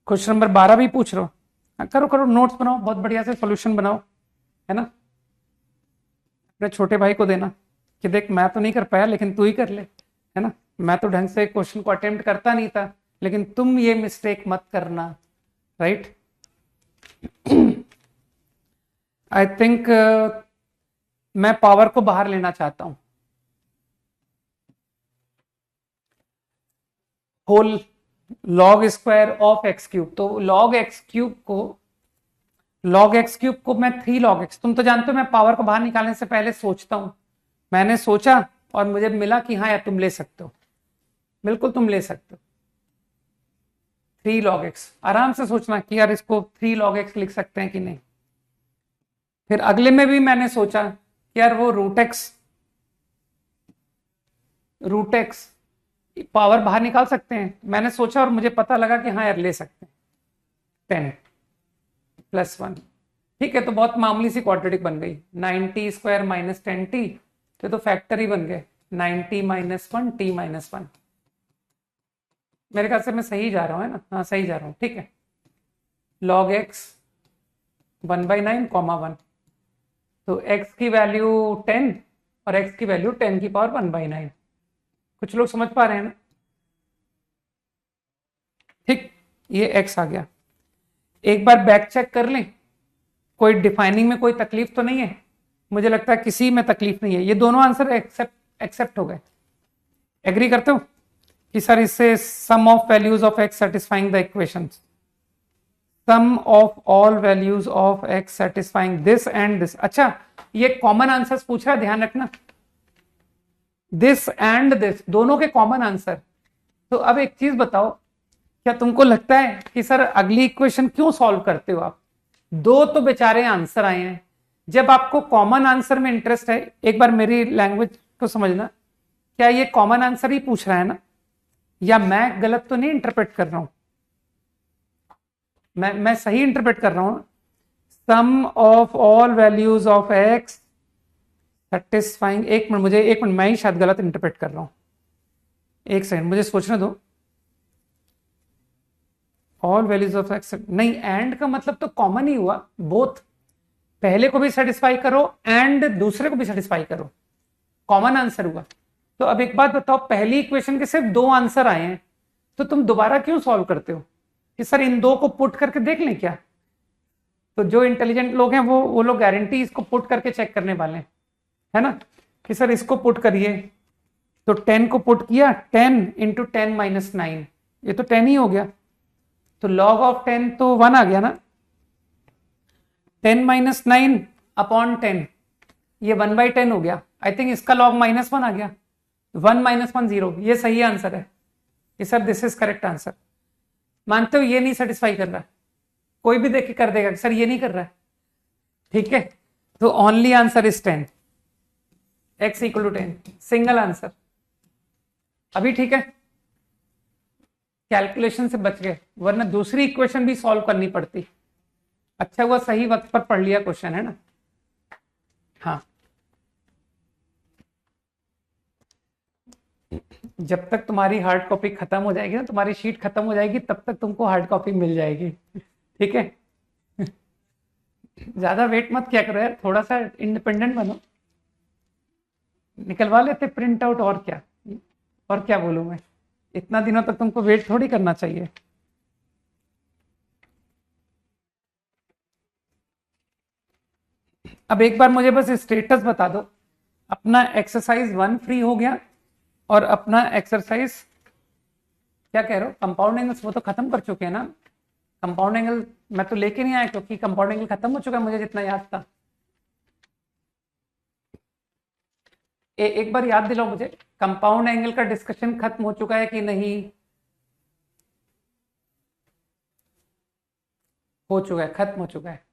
S1: क्वेश्चन नंबर 12 भी पूछ रहा हूं, करो करो, नोट्स बनाओ, बहुत बढ़िया से सॉल्यूशन बनाओ, है ना। अपने छोटे भाई को देना कि देख मैं तो नहीं कर पाया लेकिन तू ही कर ले, है ना। मैं तो ढंग से क्वेश्चन को अटेम्प्ट करता नहीं था, लेकिन तुम ये मिस्टेक मत करना, राइट। आई थिंक मैं पावर को बाहर लेना चाहता हूं, whole log square of x cube, तो लॉग एक्स क्यूब को मैं 3 लॉग एक्स, तुम तो जानते हो मैं पावर को बाहर निकालने से पहले सोचता हूं, मैंने सोचा और मुझे मिला कि हाँ यार तुम ले सकते हो, बिल्कुल तुम ले सकते हो 3 log x, आराम से सोचना कि यार इसको 3 log x लिख सकते हैं कि नहीं। फिर अगले में भी मैंने सोचा कि यार वो रूट एक्स पावर बाहर निकाल सकते हैं, मैंने सोचा और मुझे पता लगा कि हाँ यार ले सकते हैं 10+1, ठीक है। तो बहुत मामूली सी क्वाड्रेटिक बन गई, 90² - 10t, तो फैक्टर ही बन गए 90 - 1 t - 1। मेरे ख्याल से मैं सही जा रहा हूँ, है ना? हाँ सही जा रहा हूँ, ठीक है। log x 1/9, 1, तो x की वैल्यू 10 और x की वैल्यू 10⁻⁴ कुछ लोग समझ पा रहे हैं ना? ठीक, ये x आ गया। एक बार बैक चेक कर लें, कोई डिफाइनिंग में कोई तकलीफ तो नहीं है? मुझे लगता है किसी में तकलीफ नहीं है, ये दोनों आंसर एक्सेप्ट हो गए। एग्री करते हो कि सर इससे sum of values of x satisfying the equation, sum of all values of x satisfying this and this. अच्छा, ये कॉमन आंसर्स पूछ रहा है, ध्यान रखना, दिस एंड दिस दोनों के कॉमन आंसर। तो अब एक चीज बताओ, क्या तुमको लगता है कि सर अगली इक्वेशन क्यों सॉल्व करते हो आप? दो तो बेचारे आंसर आए हैं, जब आपको कॉमन आंसर में इंटरेस्ट है, एक बार मेरी लैंग्वेज को समझना, क्या ये कॉमन आंसर ही पूछ रहा है ना? या मैं गलत तो नहीं इंटरप्रेट कर रहा हूं? मैं सही इंटरप्रेट कर रहा हूं? Sum of all values of x satisfying, एक मिनट मैं ही शायद गलत इंटरप्रेट कर रहा हूं, एक सेकंड मुझे सोचने दो। ऑल वैल्यूज ऑफ एक्स, नहीं, एंड का मतलब तो कॉमन ही हुआ, बोथ, पहले को भी सेटिस्फाई करो एंड दूसरे को भी सेटिस्फाई करो, कॉमन आंसर हुआ। तो अब एक बात बताओ, पहली इक्वेशन के सिर्फ 2 आंसर आए हैं, तो तुम दोबारा क्यों सॉल्व करते हो कि सर इन 2 को पुट करके देख लें क्या? तो जो इंटेलिजेंट लोग हैं वो लोग गारंटी इसको पुट करके चेक करने वाले हैं, है ना, कि सर इसको पुट करिए। तो 10 को पुट किया, 10 × 10 - 9, ये तो 10 ही हो गया, तो log ऑफ 10 तो 1 आ गया ना, 10 - 9 अपॉन 10, ये 1/10 हो गया। आई थिंक इसका log -1 आ गया, 1 - 1 0, ये सही आंसर है कि sir this is correct answer. मानते हो ये नहीं सेटिस्फाई कर रहा? कोई भी देख के कर देगा कि सर ये नहीं कर रहा है, ठीक है। तो only answer is 10, x = 10, single answer. अभी ठीक है, कैलकुलेशन से बच गए, वरना दूसरी इक्वेशन भी सॉल्व करनी पड़ती। अच्छा हुआ सही वक्त पर पढ़ लिया क्वेश्चन, है ना? हाँ, जब तक तुम्हारी हार्ड कॉपी खत्म हो जाएगी ना, तुम्हारी शीट खत्म हो जाएगी, तब तक तुमको हार्ड कॉपी मिल जाएगी, ठीक है। ज्यादा वेट मत किया करो यार, थोड़ा सा इंडिपेंडेंट बनो, निकलवा लेते प्रिंट आउट, और क्या बोलूं मैं, इतना दिनों तक तुमको वेट थोड़ी करना चाहिए। अब एक बार मुझे बस स्टेटस बता दो, अपना एक्सरसाइज 1 फ्री हो गया और अपना एक्सरसाइज, क्या कह रहे हो, कंपाउंड एंगल्स, वो तो खत्म कर चुके हैं ना। कंपाउंड एंगल मैं तो लेके नहीं आया, क्योंकि कंपाउंड एंगल खत्म हो चुका है, मुझे जितना याद था। एक बार याद दिलाओ मुझे, कंपाउंड एंगल का डिस्कशन खत्म हो चुका है कि नहीं? हो चुका है, खत्म हो चुका है।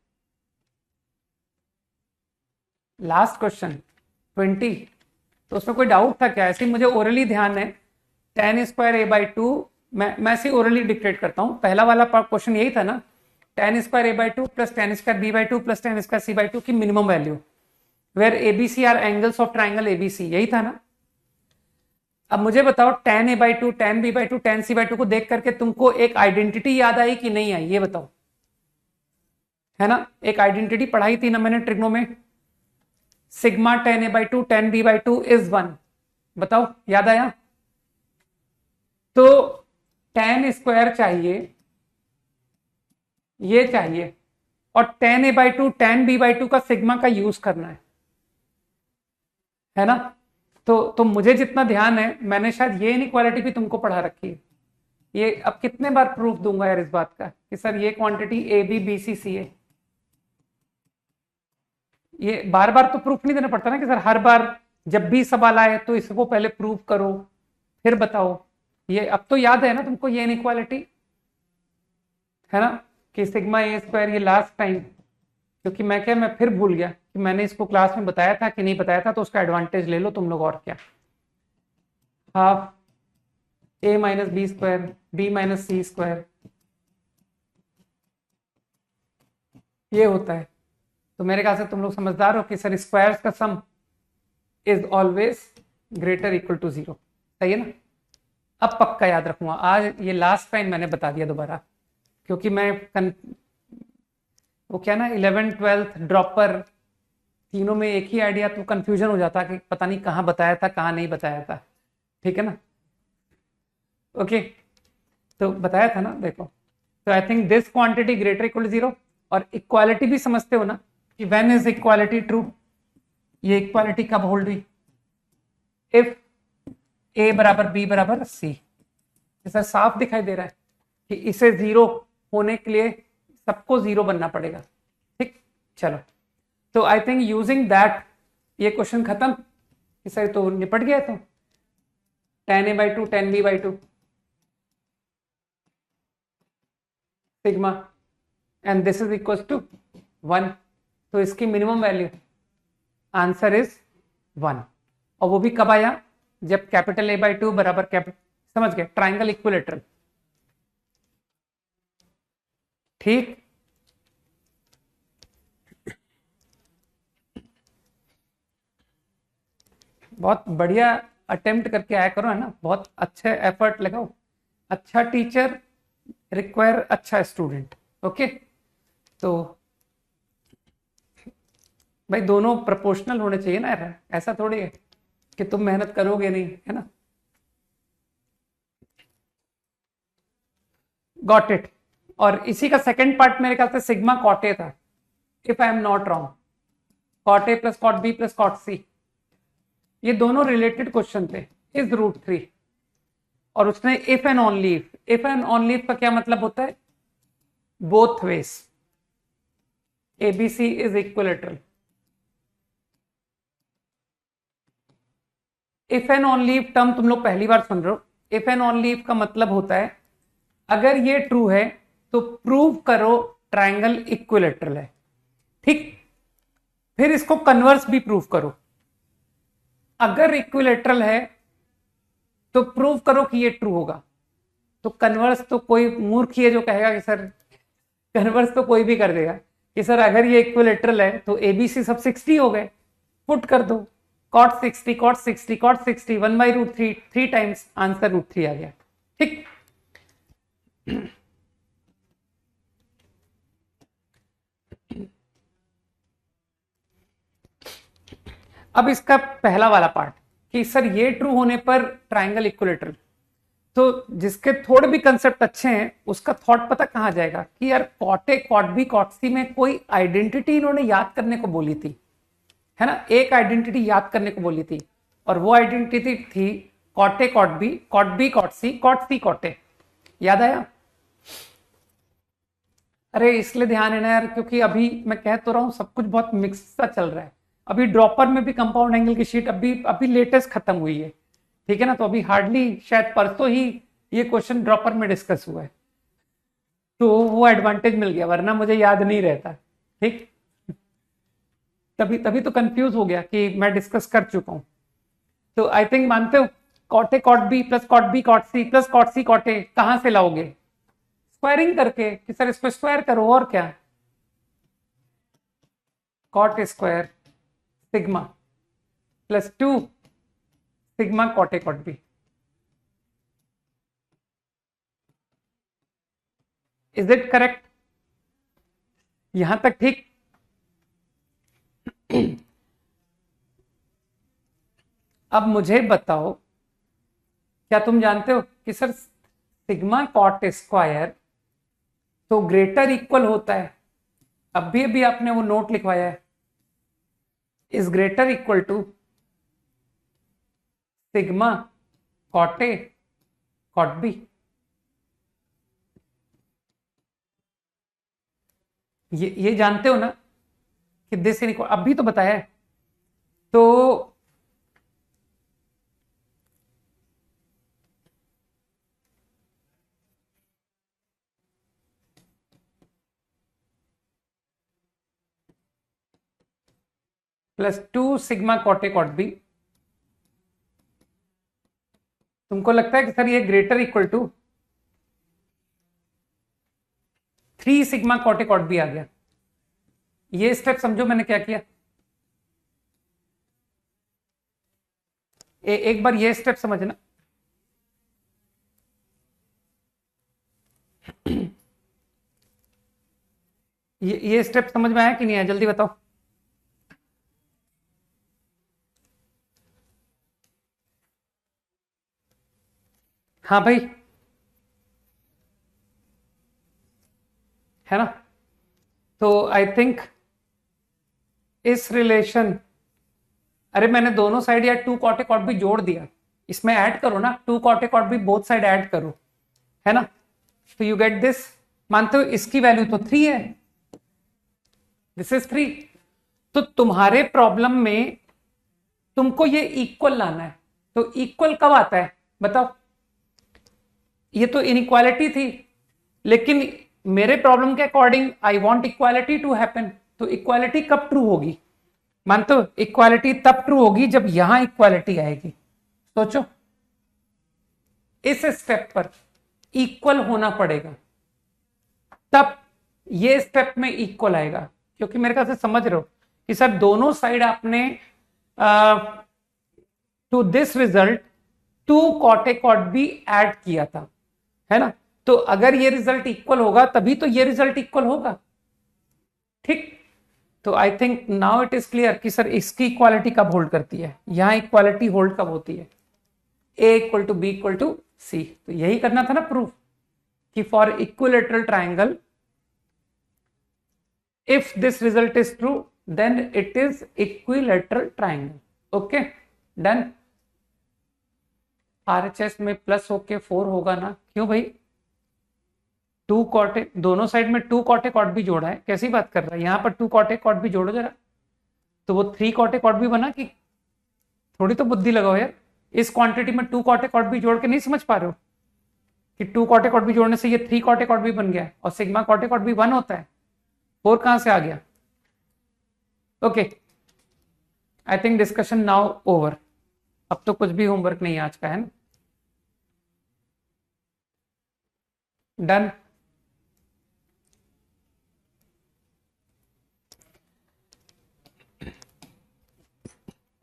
S1: लास्ट क्वेश्चन 20, तो उसमें कोई डाउट था क्या? ऐसे मुझे ओरली ध्यान है, tan²a/2, मैं ऐसे ओरली डिक्टेट करता हूं। पहला वाला क्वेश्चन यही था ना, tan²a/2 + tan²b/2 + tan²c/2 की minimum value, where ABC are angles of triangle ABC, यही था ना? अब मुझे बताओ, tan a/2, tan b/2, tan c/2 को देख करके तुमको एक आइडेंटिटी याद आई कि नहीं आई, ये बताओ, है ना? एक आइडेंटिटी पढ़ाई थी ना मैंने ट्रिग्नो में, sigma tan a/2 tan b/2 = 1, बताओ याद आया? तो tan² चाहिए, ये चाहिए, और tan a/2 tan b/2 का सिग्मा का यूज करना है ना। तो मुझे जितना ध्यान है, मैंने शायद ये इनइक्वालिटी भी तुमको पढ़ा रखी है। ये अब कितने बार प्रूफ दूंगा यार इस बात का कि सर ये quantity A B B C C है। ये बार बार तो प्रूफ नहीं देना पड़ता ना कि सर हर बार जब भी सवाल आए तो इसको पहले प्रूफ करो फिर बताओ। ये अब तो याद है ना तुमको ये इनइक्वालिटी, है ना, कि सिग्मा ए स्क्वायर, ये लास्ट टाइम, क्योंकि मैं फिर भूल गया कि मैंने इसको क्लास में बताया था कि नहीं बताया था, तो उसका एडवांटेज ले लो तुम लोग। और क्या, half a minus b square b minus c square ये होता है। तो मेरे ख्याल से तुम लोग समझदार हो कि सर स्क्वायर्स का sum is always greater equal to 0, सही है ना। अब पक्का याद रखूंगा, आज ये लास्ट टाइम मैंने बता दिया दोबारा, क्योंकि वो क्या ना 11th 12th ड्रॉपर तीनों में एक ही आइडिया, तो कंफ्यूजन हो जाता कि पता नहीं कहाँ बताया था कहाँ नहीं बताया था, ठीक है ना। ओके, तो बताया था ना, देखो। तो I think this quantity greater equal to 0, और इक्वालिटी भी समझते हो ना कि व्हेन इज इक्वालिटी ट्रू। ये इक्वालिटी कब होल्ड हुई? इफ a बराबर b बराबर c। ऐसा साफ दिखाई दे रहा है कि इसे 0 होने के लिए सबको 0 बनना पड़ेगा, ठीक। चलो, तो आई थिंक यूजिंग दैट ये क्वेश्चन खत्म कि सर तो निपट गया। तो tan a/2 tan b/2 sigma and this is equal to 1। तो इसकी मिनिमम वैल्यू आंसर इज 1, और वो भी कब आया? जब कैपिटल a/2 बराबर कैपिटल, समझ गए, ट्राइंगल इक्विलेटरल, ठीक। बहुत बढ़िया अटेम्प्ट करके आया करो, है ना, बहुत अच्छे एफर्ट लगाओ। अच्छा टीचर रिक्वायर अच्छा स्टूडेंट, ओके। तो भाई दोनों प्रोपोर्शनल होने चाहिए ना यार, ऐसा थोड़ी है कि तुम मेहनत करोगे नहीं, है ना। Got it. और इसी का सेकंड पार्ट मेरे ख्याल से सिग्मा कॉट ए था, if I am not wrong. Cot a plus cot b plus cot c, ये दोनों रिलेटेड क्वेश्चन थे इज √3। और उसने if and only if and only का क्या मतलब होता है? Both ways ABC is equilateral. If and only term तुम लोग पहली बार सुन रहे हो। इफ एंड ओनली का मतलब होता है अगर ये ट्रू है तो प्रूव करो ट्रायंगल इक्विलेटरल है, ठीक। फिर इसको कन्वर्स भी प्रूव करो। अगर इक्विलेटरल है तो प्रूव करो कि ये ट्रू होगा। तो कन्वर्स तो कोई मूर्ख ही है जो कहेगा कि सर, कन्वर्स तो कोई भी कर देगा कि सर अगर ये इक्विलेटरल है तो एबीसी सब 60 हो गए, पुट कर दो cot 60 cot 60 cot 60 1/√3 3 times, answer √3 आ गया, ठीक। अब इसका पहला वाला पार्ट कि सर ये ट्रू होने पर ट्रायंगल इक्विलेटरल, तो जिसके थोड़े भी कंसेप्ट अच्छे हैं उसका थॉट पता कहां जाएगा कि यार कॉट ए कॉट बी कॉट सी में कोई आइडेंटिटी इन्होंने याद करने को बोली थी, है ना। एक आइडेंटिटी याद करने को बोली थी, और वो आइडेंटिटी थी cot A cot b cot c cot a. याद आया? अरे इसलिए ध्यान है ना यार, क्योंकि अभी मैं कह तो रहा हूं सब कुछ बहुत मिक्स सा चल रहा है। अभी ड्रॉपर में भी कंपाउंड एंगल की शीट अभी लेटेस्ट खत्म हुई है, ठीक है ना। तो अभी हार्डली शायद परसों ही ये क्वेश्चन ड्रॉपर में डिस्कस हुआ है, तो वो एडवांटेज मिल गया, वरना मुझे याद नहीं रहता, ठीक। तभी तो कंफ्यूज हो गया कि मैं डिस्कस कर चुका हूं। तो आई थिंक मानते हो cot A cot b plus cot b cot c plus cot c cot a कहां से लाओगे? स्क्वायरिंग करके कि सर इसको स्क्वायर करो, और क्या, cot square sigma plus 2 sigma cot A cot b. Is it correct? यहां तक ठीक? अब मुझे बताओ, क्या तुम जानते हो कि सर सिग्मा कॉट स्क्वायर तो ग्रेटर इक्वल होता है अभी अभी आपने वो नोट लिखवाया है, is greater equal to sigma cot A cot b. ये जानते हो ना कि दिस इनइक्वल, अभी तो बताया है। तो +2 सिग्मा कॉट ए कॉट बी, तुमको लगता है कि सर ये greater equal to 3 sigma cot A cot B आ गया। ये स्टेप समझो मैंने क्या किया। एक बार ये स्टेप समझना। ये स्टेप समझ में आया कि नहीं आया, जल्दी बताओ। हाँ भाई, है ना। तो आई थिंक इस रिलेशन, अरे मैंने दोनों साइड या 2 कॉट ए कॉट बी जोड़ दिया, इसमें ऐड करो ना, 2 कॉट ए cot b both side add करो, है ना। तो यू गेट दिस। मानते हो इसकी वैल्यू तो 3 है, दिस इज 3। तो तुम्हारे प्रॉब्लम में तुमको ये इक्वल लाना है। तो इक्वल कब आता है बताओ। ये तो इनइक्वालिटी थी, लेकिन मेरे प्रॉब्लम के according I want equality to happen. तो इक्वालिटी कब ट्रू होगी, मानते हो इक्वालिटी तब ट्रू होगी जब यहां इक्वालिटी आएगी। सोचो, इस स्टेप पर इक्वल होना पड़ेगा, तब ये स्टेप में इक्वल आएगा। क्योंकि मेरे ख्याल से समझ रहे हो कि सर दोनों साइड आपने to this result 2 cot A cot b add किया था, है ना। तो अगर ये रिजल्ट इक्वल होगा तभी तो ये रिजल्ट इक्वल होगा, ठीक। तो I think now it is clear कि सर इसकी इक्वालिटी कब होल्ड करती है, यहां इक्वालिटी होल्ड कब होती है, A equal to B equal to C. तो यही करना था ना प्रूफ, कि for equilateral triangle if this result is true then it is equilateral triangle। okay done। RHS में प्लस होके 4 होगा ना, क्यों भाई, 2 कॉटे, दोनों साइड में 2 कॉटे कॉट भी जोड़ा है, कैसी बात कर रहा है। यहां पर 2 कॉटे कॉट भी जोड़ो जरा, तो वो 3 कॉटे कॉट भी बना। कि थोड़ी तो बुद्धि लगाओ यार, इस क्वांटिटी में 2 कॉटे कॉट भी जोड़ के नहीं समझ पा रहे हो कि 2 कॉटे कॉट भी जोड़ने से ये 3 कॉटे कॉट भी बन गया, और सिग्मा कॉटे कॉट भी 1 होता है, 4 कहां से आ गया। Okay, I think discussion now over. अब तो कुछ भी होमवर्क नहीं आज का, है ना। डन।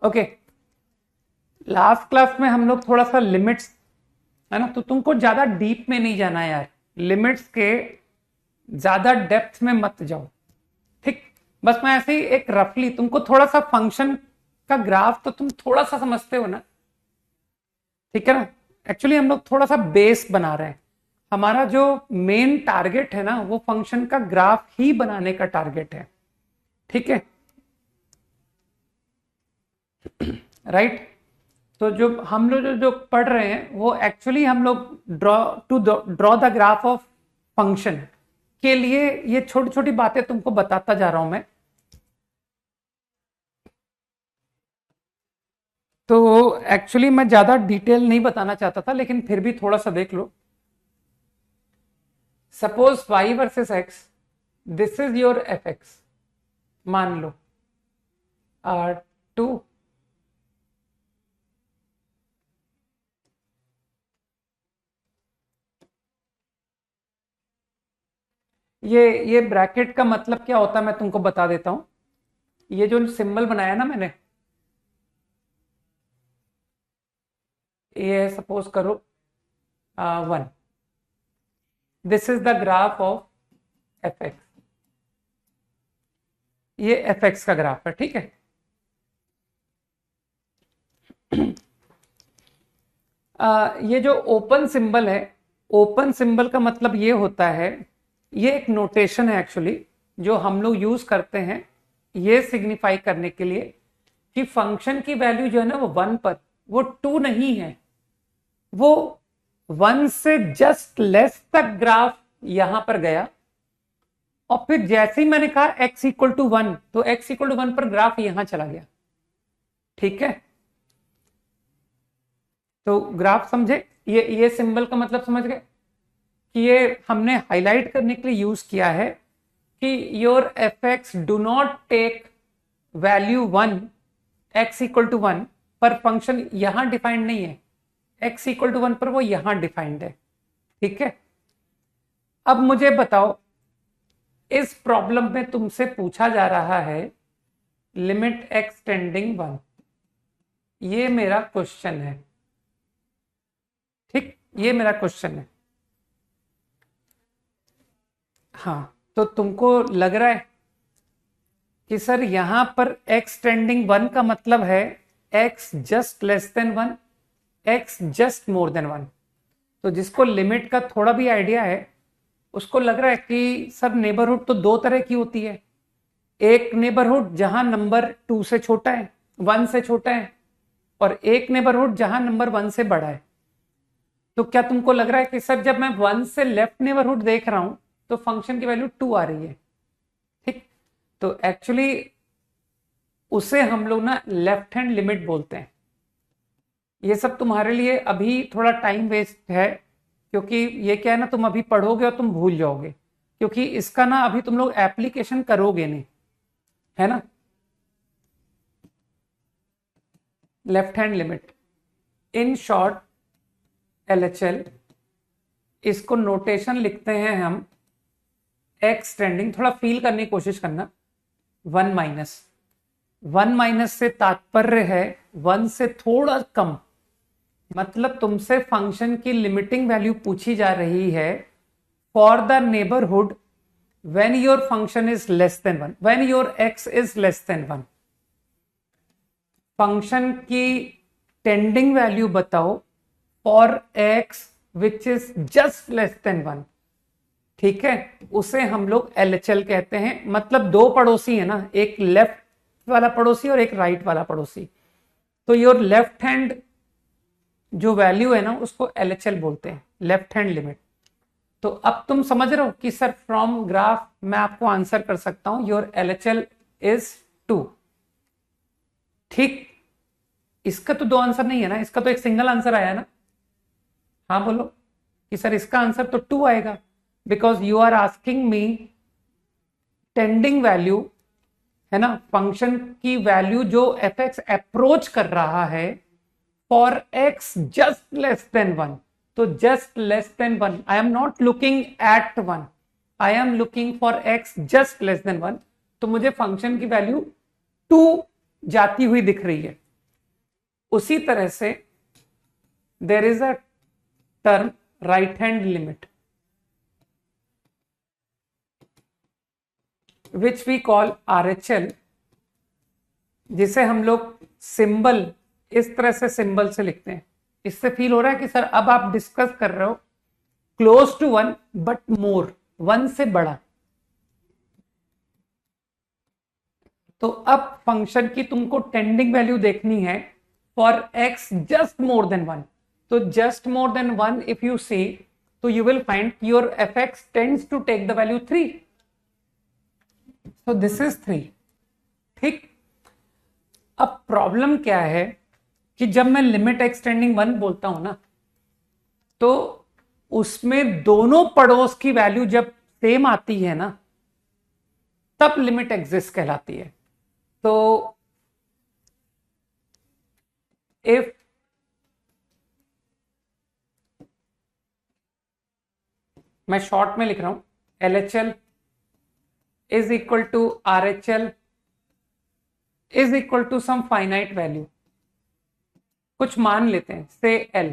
S1: ओके, लास्ट क्लास में हम लोग थोड़ा सा लिमिट्स, है ना, तो तुमको ज्यादा डीप में नहीं जाना है यार, लिमिट्स के ज्यादा डेप्थ में मत जाओ, ठीक। बस मैं ऐसे ही एक रफली तुमको थोड़ा सा फंक्शन का ग्राफ तो तुम थोड़ा सा समझते हो ना, ठीक है ना। एक्चुअली हम लोग थोड़ा सा बेस बना रहे हैं, हमारा जो मेन टारगेट है ना वो फंक्शन का ग्राफ ही बनाने का टारगेट है, ठीक है, राइट। तो जो हम लोग जो पढ़ रहे हैं वो एक्चुअली हम लोग draw the graph of function के लिए ये छोटी छोटी बातें तुमको बताता जा रहा हूं मैं। तो एक्चुअली मैं ज्यादा डिटेल नहीं बताना चाहता था, लेकिन फिर भी थोड़ा सा देख लो। Suppose y versus x, this is your f x, मान लो R2 ये ब्रैकेट का मतलब क्या होता है मैं तुमको बता देता हूं। ये जो सिंबल बनाया ना मैंने, ये सपोज करो 1, this is the graph of f x, ये एफ एक्स का ग्राफ है, ठीक है। ये जो ओपन सिंबल है, ओपन सिंबल का मतलब ये होता है, ये एक नोटेशन है एक्चुअली, जो हम लोग यूज करते हैं ये सिग्निफाई करने के लिए कि फंक्शन की वैल्यू जो है ना वो 1 पर, वो 2 नहीं है, वो 1 से जस्ट लेस तक ग्राफ यहां पर गया और फिर जैसे ही मैंने कहा x इक्वल टू 1 तो x इक्वल टू 1 पर ग्राफ यहां चला गया। ठीक है, तो ग्राफ समझे, ये सिंबल का मतलब समझ गए कि ये हमने हाईलाइट करने के लिए यूज किया है कि your f x do not take value 1 x equal to 1 पर फंक्शन यहां डिफाइंड नहीं है, x इक्वल टू 1 पर वो यहां डिफाइंड है। ठीक है, अब मुझे बताओ इस प्रॉब्लम में तुमसे पूछा जा रहा है लिमिट x टेंडिंग 1, ये मेरा क्वेश्चन है। ठीक, ये मेरा क्वेश्चन है। हाँ, तो तुमको लग रहा है कि सर यहां पर x टेंडिंग 1 का मतलब है x just less than 1, x just more than 1। तो जिसको लिमिट का थोड़ा भी आइडिया है उसको लग रहा है कि सर नेबरहुड तो दो तरह की होती है, एक नेबरहुड जहां नंबर 2 से छोटा है, 1 से छोटा है, और एक नेबरहुड जहां नंबर 1 से बड़ा है। तो क्या तुमको लग रहा है कि सर जब मैं 1 से लेफ्ट नेबरहुड देख रहा हूं तो फंक्शन की वैल्यू 2 आ रही है? ठीक, तो एक्चुअली उसे हम लोग ना लेफ्ट हैंड लिमिट बोलते हैं। ये सब तुम्हारे लिए अभी थोड़ा टाइम वेस्ट है, क्योंकि ये क्या है ना, तुम अभी पढ़ोगे और तुम भूल जाओगे, क्योंकि इसका ना अभी तुम लोग एप्लीकेशन करोगे नहीं, है ना। Left hand limit, in short LHL, इसको नोटेशन लिखते हैं हम x टेंडिंग, थोड़ा फील करने की कोशिश करना, 1 माइनस, 1 माइनस से तात्पर्य है 1 से थोड़ा कम, मतलब तुमसे फंक्शन की लिमिटिंग वैल्यू पूछी जा रही है for the neighbourhood when your function is less than 1, when your x is less than 1। Function की टेंडिंग वैल्यू बताओ for x which is just less than 1। ठीक है, उसे हम लोग LHL कहते हैं। मतलब दो पड़ोसी है ना, एक लेफ्ट वाला पड़ोसी और एक राइट वाला पड़ोसी, तो योर लेफ्ट हैंड जो वैल्यू है ना उसको LHL बोलते हैं, लेफ्ट हैंड लिमिट। तो अब तुम समझ रहे हो कि सर फ्रॉम ग्राफ मैं आपको आंसर कर सकता हूं योर LHL इज 2। ठीक, इसका तो दो आंसर नहीं है ना, इसका तो एक सिंगल आंसर आया ना। हाँ बोलो कि सर इसका आंसर तो 2 आएगा, because you are asking me tending value, है ना, फंक्शन की वैल्यू जो एफ एक्स अप्रोच कर रहा है for x just less than 1। तो just less than 1, I am not looking at 1, I am looking for x just less than 1। तो मुझे फंक्शन की वैल्यू 2 जाती हुई दिख रही है। उसी तरह से there is a term right hand limit which we call RHL, जिसे हम लोग सिंबल इस तरह से सिंबल से लिखते हैं। इससे फील हो रहा है कि सर अब आप डिस्कस कर रहे हो क्लोज टू 1 बट मोर, 1 से बड़ा। तो अब फंक्शन की तुमको टेंडिंग वैल्यू देखनी है for x just more than 1। तो just more than 1 if you see, तो you will find your f(x) tends to take the value 3। So this is 3। ठीक, अब प्रॉब्लम क्या है कि जब मैं लिमिट x टेंडिंग 1 बोलता हूं ना, तो उसमें दोनों पड़ोस की वैल्यू जब सेम आती है ना, तब लिमिट एग्जिस्ट कहलाती है। तो इफ मैं शॉर्ट में लिख रहा हूं LHL is equal to RHL is equal to some finite value, कुछ मान लेते हैं, से L,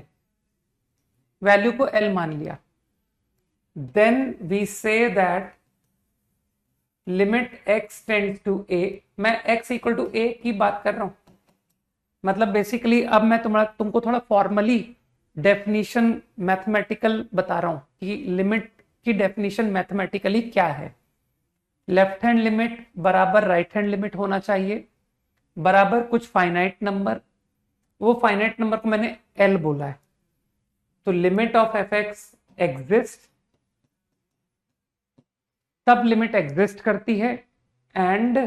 S1: वैल्यू को L मान लिया, then we say that limit x tends to a। मैं x इक्वल टू a की बात कर रहा हूं, मतलब बेसिकली अब मैं तुमको थोड़ा फॉर्मली डेफिनेशन मैथमेटिकल बता रहा हूं कि लिमिट की डेफिनेशन मैथमेटिकली क्या है। लेफ्ट हैंड लिमिट बराबर राइट हैंड लिमिट होना चाहिए, बराबर कुछ फाइनाइट नंबर, वो फाइनाइट नंबर को मैंने एल बोला है। तो limit of f x exist, तब लिमिट एग्जिस्ट करती है, and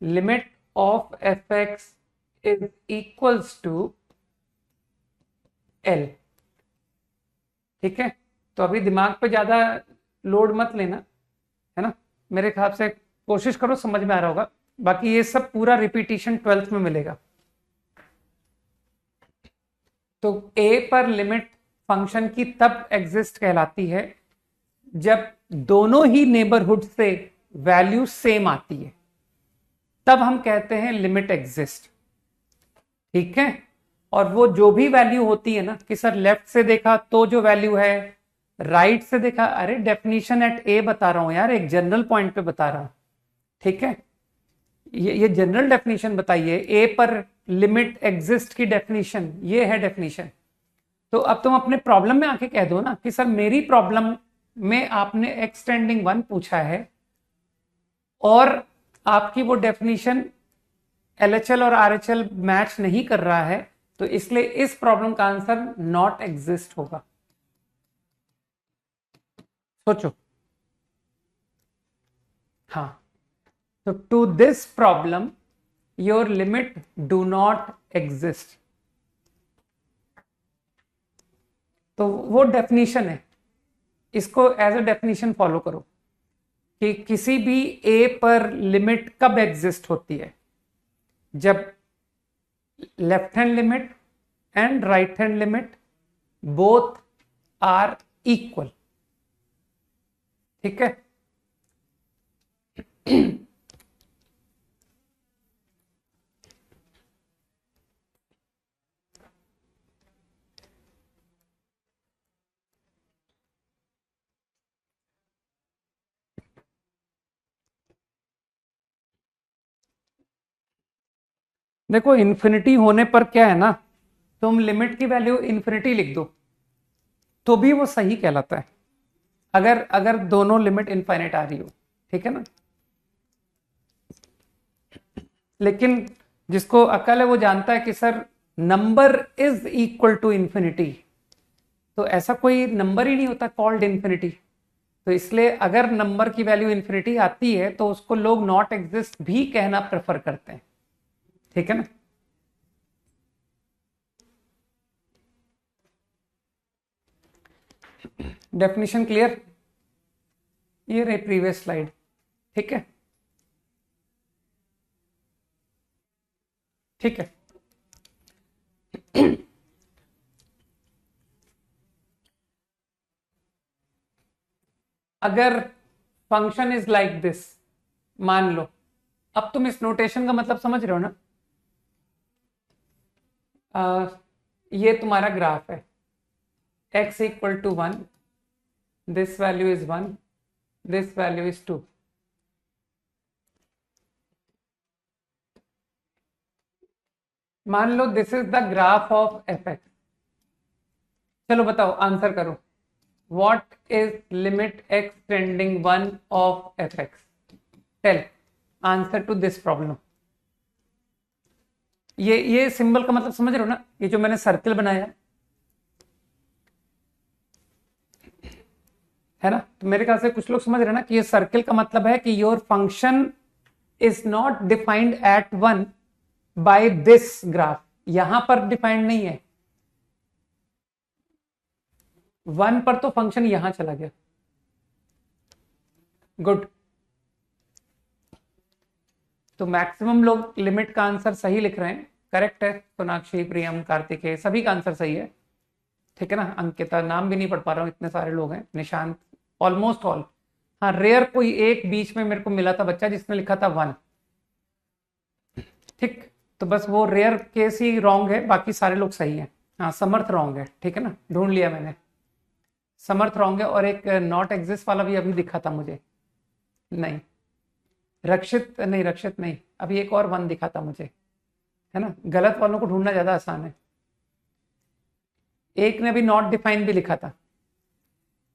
S1: limit of f x is equals to L. ठीक है, तो अभी दिमाग पे ज्यादा लोड मत लेना, है ना, मेरे ख्याल से कोशिश करो, समझ में आ रहा होगा। बाकी ये सब पूरा रिपीटिशन 12th में मिलेगा। तो ए पर लिमिट फंक्शन की तब एग्जिस्ट कहलाती है जब दोनों ही नेबरहुड से वैल्यू सेम आती है, तब हम कहते हैं लिमिट एग्जिस्ट। ठीक है, और वो जो भी वैल्यू होती है ना कि सर लेफ्ट से देखा तो जो वैल्यू है, राइट से देखा, अरे डेफिनेशन एट ए बता रहा हूं यार, एक जनरल पॉइंट पे बता रहा हूं। ठीक है, ये जनरल डेफिनेशन बताइए, ए पर लिमिट एग्जिस्ट की डेफिनेशन ये है डेफिनेशन। तो अब तुम अपने प्रॉब्लम में आके कह दो ना कि सर मेरी प्रॉब्लम में आपने एक्स टेंडिंग 1 पूछा है और आपकी वो डेफिनेशन एलएचएल और आरएचएल मैच नहीं कर रहा है, तो इसलिए इस प्रॉब्लम का आंसर नॉट एग्जिस्ट होगा। सोचो। हाँ, तो to this problem your limit do not exist. तो वो डेफिनेशन है, इसको एज अ डेफिनेशन फॉलो करो कि किसी भी ए पर लिमिट कब एग्जिस्ट होती है, जब left hand limit and right hand limit both are equal. ठीक है, देखो इन्फिनिटी होने पर क्या है ना, तुम लिमिट की वैल्यू इन्फिनिटी लिख दो तो भी वो सही कहलाता है, अगर अगर दोनों लिमिट इनफाइनाइट आ रही हो। ठीक है ना, लेकिन जिसको अकल है वो जानता है कि sir number is equal to infinity, तो ऐसा कोई नंबर ही नहीं होता कॉल्ड इंफिनिटी। तो इसलिए अगर नंबर की वैल्यू इंफिनिटी आती है तो उसको लोग नॉट एग्जिस्ट भी कहना प्रेफर करते हैं। ठीक है ना, डेफिनेशन क्लियर, ये रही प्रीवियस स्लाइड। ठीक है, ठीक है। अगर फंक्शन इज लाइक दिस, मान लो, अब तुम इस नोटेशन का मतलब समझ रहे हो ना, ये तुम्हारा ग्राफ है, x equal to 1, this value is 1, this value is 2। मान लो this is the graph of f x. चलो बताओ, आंसर करो, what is limit x tending 1 of f x? Tell answer to this problem. ये symbol का मतलब समझ रहे हो ना, ये जो मैंने सर्कल बनाया है ना, तो मेरे ख्याल से कुछ लोग समझ रहे हैं ना कि ये सर्कल का मतलब है कि your function is not defined at 1 by this graph, यहां पर डिफाइंड नहीं है, 1 पर तो फंक्शन यहां चला गया। गुड, तो मैक्सिमम लोग लिमिट का आंसर सही लिख रहे हैं, करेक्ट है। सोनाक्षी, प्रियम, कार्तिकेय, सभी का आंसर सही है। ठीक है ना, अंकिता, नाम भी नहीं पढ़ पा रहा हूं, इतने सारे लोग हैं, निशांत, ऑलमोस्ट ऑल। हाँ, रेयर कोई एक बीच में मेरे को मिला था बच्चा जिसने लिखा था 1। ठीक, तो बस वो रेयर केस ही रॉन्ग है, बाकी सारे लोग सही हैं। हाँ, समर्थ रॉन्ग है, ठीक है ना, ढूंढ लिया मैंने, समर्थ रॉन्ग है, और एक नॉट एग्जिस्ट वाला भी अभी दिखा था मुझे, नहीं, रक्षित नहीं, रक्षित नहीं, अभी एक और 1 दिखा था मुझे, है ना, गलत वालों को ढूंढना ज्यादा आसान है। एक ने भी नॉट डिफाइन भी लिखा था।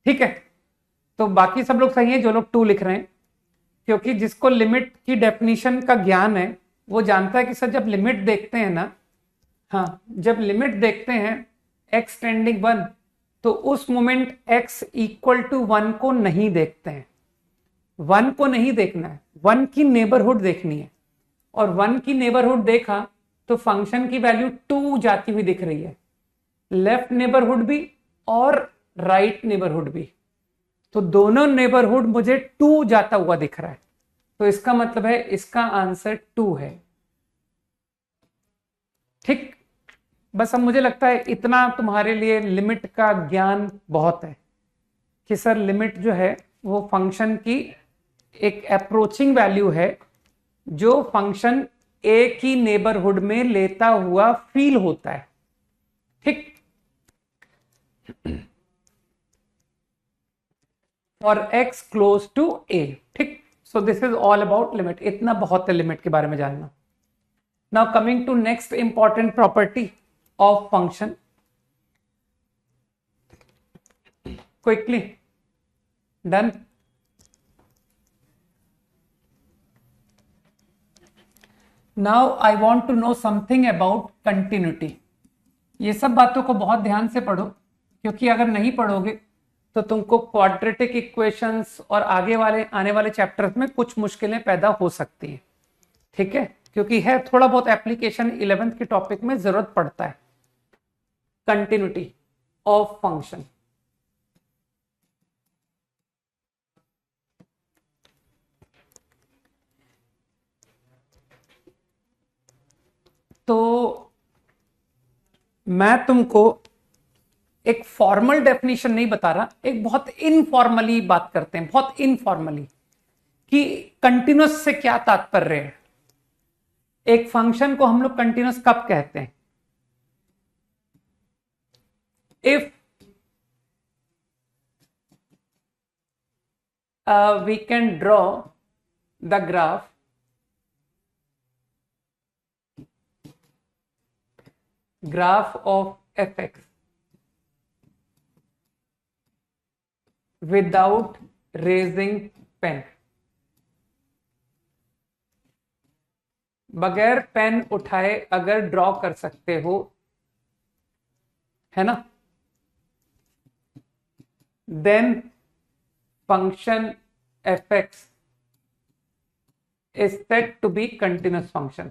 S1: ठीक है, तो बाकी सब लोग सही हैं जो लोग 2 लिख रहे हैं। क्योंकि जिसको लिमिट की डेफिनेशन का ज्ञान है वो जानता है कि सर जब लिमिट देखते हैं ना, हाँ जब लिमिट देखते हैं x टेंडिंग 1, तो उस मोमेंट x इक्वल टू 1 को नहीं देखते हैं। 1 को नहीं देखना है, 1 की नेबरहुड देखनी है। और 1 की नेबरहुड देखा तो फंक्शन की वैल्यू 2 जाती हुई दिख रही है, लेफ्ट नेबरहुड भी और राइट नेबरहुड भी। तो दोनों नेबरहुड मुझे 2 जाता हुआ दिख रहा है, तो इसका मतलब है इसका आंसर 2 है। ठीक, बस अब मुझे लगता है इतना तुम्हारे लिए लिमिट का ज्ञान बहुत है कि सर लिमिट जो है वो फंक्शन की एक अप्रोचिंग वैल्यू है जो फंक्शन ए की नेबरहुड में लेता हुआ फील होता है। ठीक, for x close to a। ठीक, so this is all about limit. इतना बहुत है लिमिट के बारे में जानना। Now coming to next important property of function, quickly done. Now I want to know something about continuity. ये सब बातों को बहुत ध्यान से पढ़ो, क्योंकि अगर नहीं पढ़ोगे तो तुमको क्वाड्रेटिक इक्वेशंस और आगे वाले आने वाले चैप्टर्स में कुछ मुश्किलें पैदा हो सकती हैं। ठीक है, क्योंकि है थोड़ा बहुत एप्लीकेशन 11th के टॉपिक में जरूरत पड़ता है। कंटिन्यूटी ऑफ फंक्शन, तो मैं तुमको एक फॉर्मल डेफिनेशन नहीं बता रहा, एक बहुत इनफॉर्मली बात करते हैं, बहुत इनफॉर्मली, कि कंटिन्यूस से क्या तात्पर्य है। एक फंक्शन को हम लोग कंटिन्यूस कब कहते हैं? If we can draw the graph of fx without raising pen। बगैर पेन उठाए अगर ड्रॉ कर सकते हो, है ना, then function fx is said to be continuous function।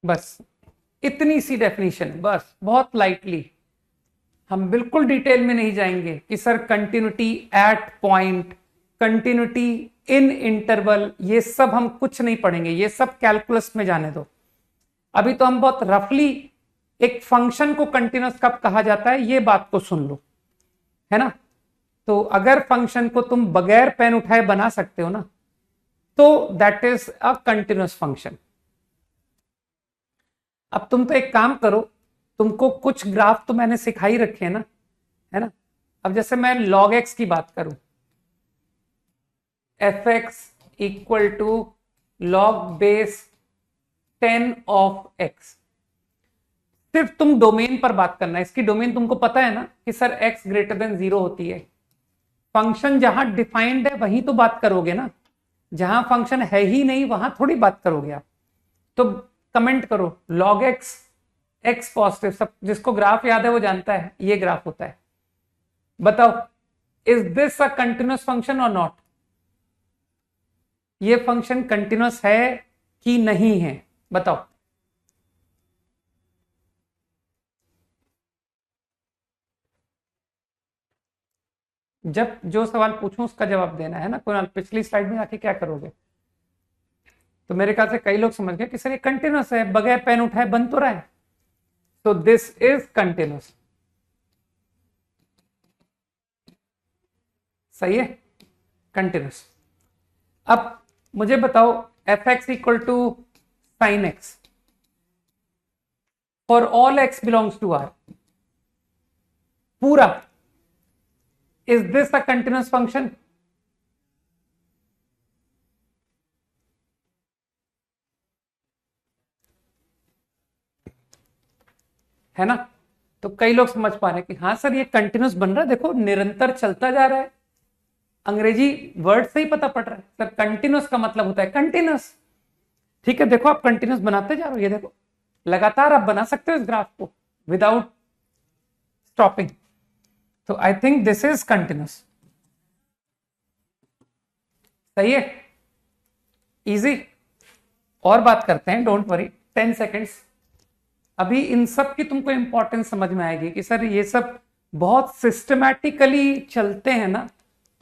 S1: बस इतनी सी डेफिनेशन, बस बहुत लाइटली, हम बिल्कुल डिटेल में नहीं जाएंगे कि sir continuity at point, continuity in interval, ये सब हम कुछ नहीं पढ़ेंगे, ये सब कैलकुलस में जाने दो। अभी तो हम बहुत रफली एक फंक्शन को कंटिन्यूस कब कहा जाता है ये बात को सुन लो, है ना। तो अगर फंक्शन को तुम बगैर पेन उठाए बना सकते हो ना, तो that is a continuous function. अब तुम तो एक काम करो, तुमको कुछ ग्राफ तो मैंने सिखाई रखे हैं ना, है ना। अब जैसे मैं log x की बात करूं, fx equal to log base 10 of x। सिर्फ तुम डोमेन पर बात करना है, इसकी डोमेन तुमको पता है ना कि सर x ग्रेटर देन 0 होती है। फंक्शन जहां डिफाइंड है वहीं तो बात करोगे ना, जहां फंक्शन है ही नहीं वहां थोड़ी बात करोगे आप। तो कमेंट करो log x पॉजिटिव, सब जिसको ग्राफ याद है वो जानता है ये ग्राफ होता है। बताओ is this a continuous function और नॉट? ये फंक्शन कंटिन्यूस है कि नहीं है, बताओ। जब जो सवाल पूछूं उसका जवाब देना है ना। कुणाल पिछली स्लाइड में आके क्या करोगे? तो मेरे ख्याल से कई लोग समझ गए कि सर ये कंटिन्यूस है, बगैर पेन उठाए बन तो रहा है, तो दिस इज कंटिन्यूस। सही है, कंटिन्यूस। अब मुझे बताओ fx equal to sine x for all x belongs to r, पूरा, is this a continuous function? है ना। तो कई लोग समझ पा रहे हैं कि हाँ सर ये कंटिन्यूस बन रहा है, देखो निरंतर चलता जा रहा है, अंग्रेजी वर्ड से ही पता पड़ रहा है सर। कंटिन्यूस का मतलब होता है कंटिन्यूस, ठीक है। देखो आप कंटिन्यूस बनाते जा रहे हो, ये देखो लगातार आप बना सकते हो इस ग्राफ को विदाउट स्टॉपिंग। तो I think this is continuous, सही है, इजी। और बात करते हैं, डोंट वरी, 10 सेकेंड्स। अभी इन सब की तुमको इंपॉर्टेंस समझ में आएगी कि सर ये सब बहुत सिस्टमैटिकली चलते हैं ना,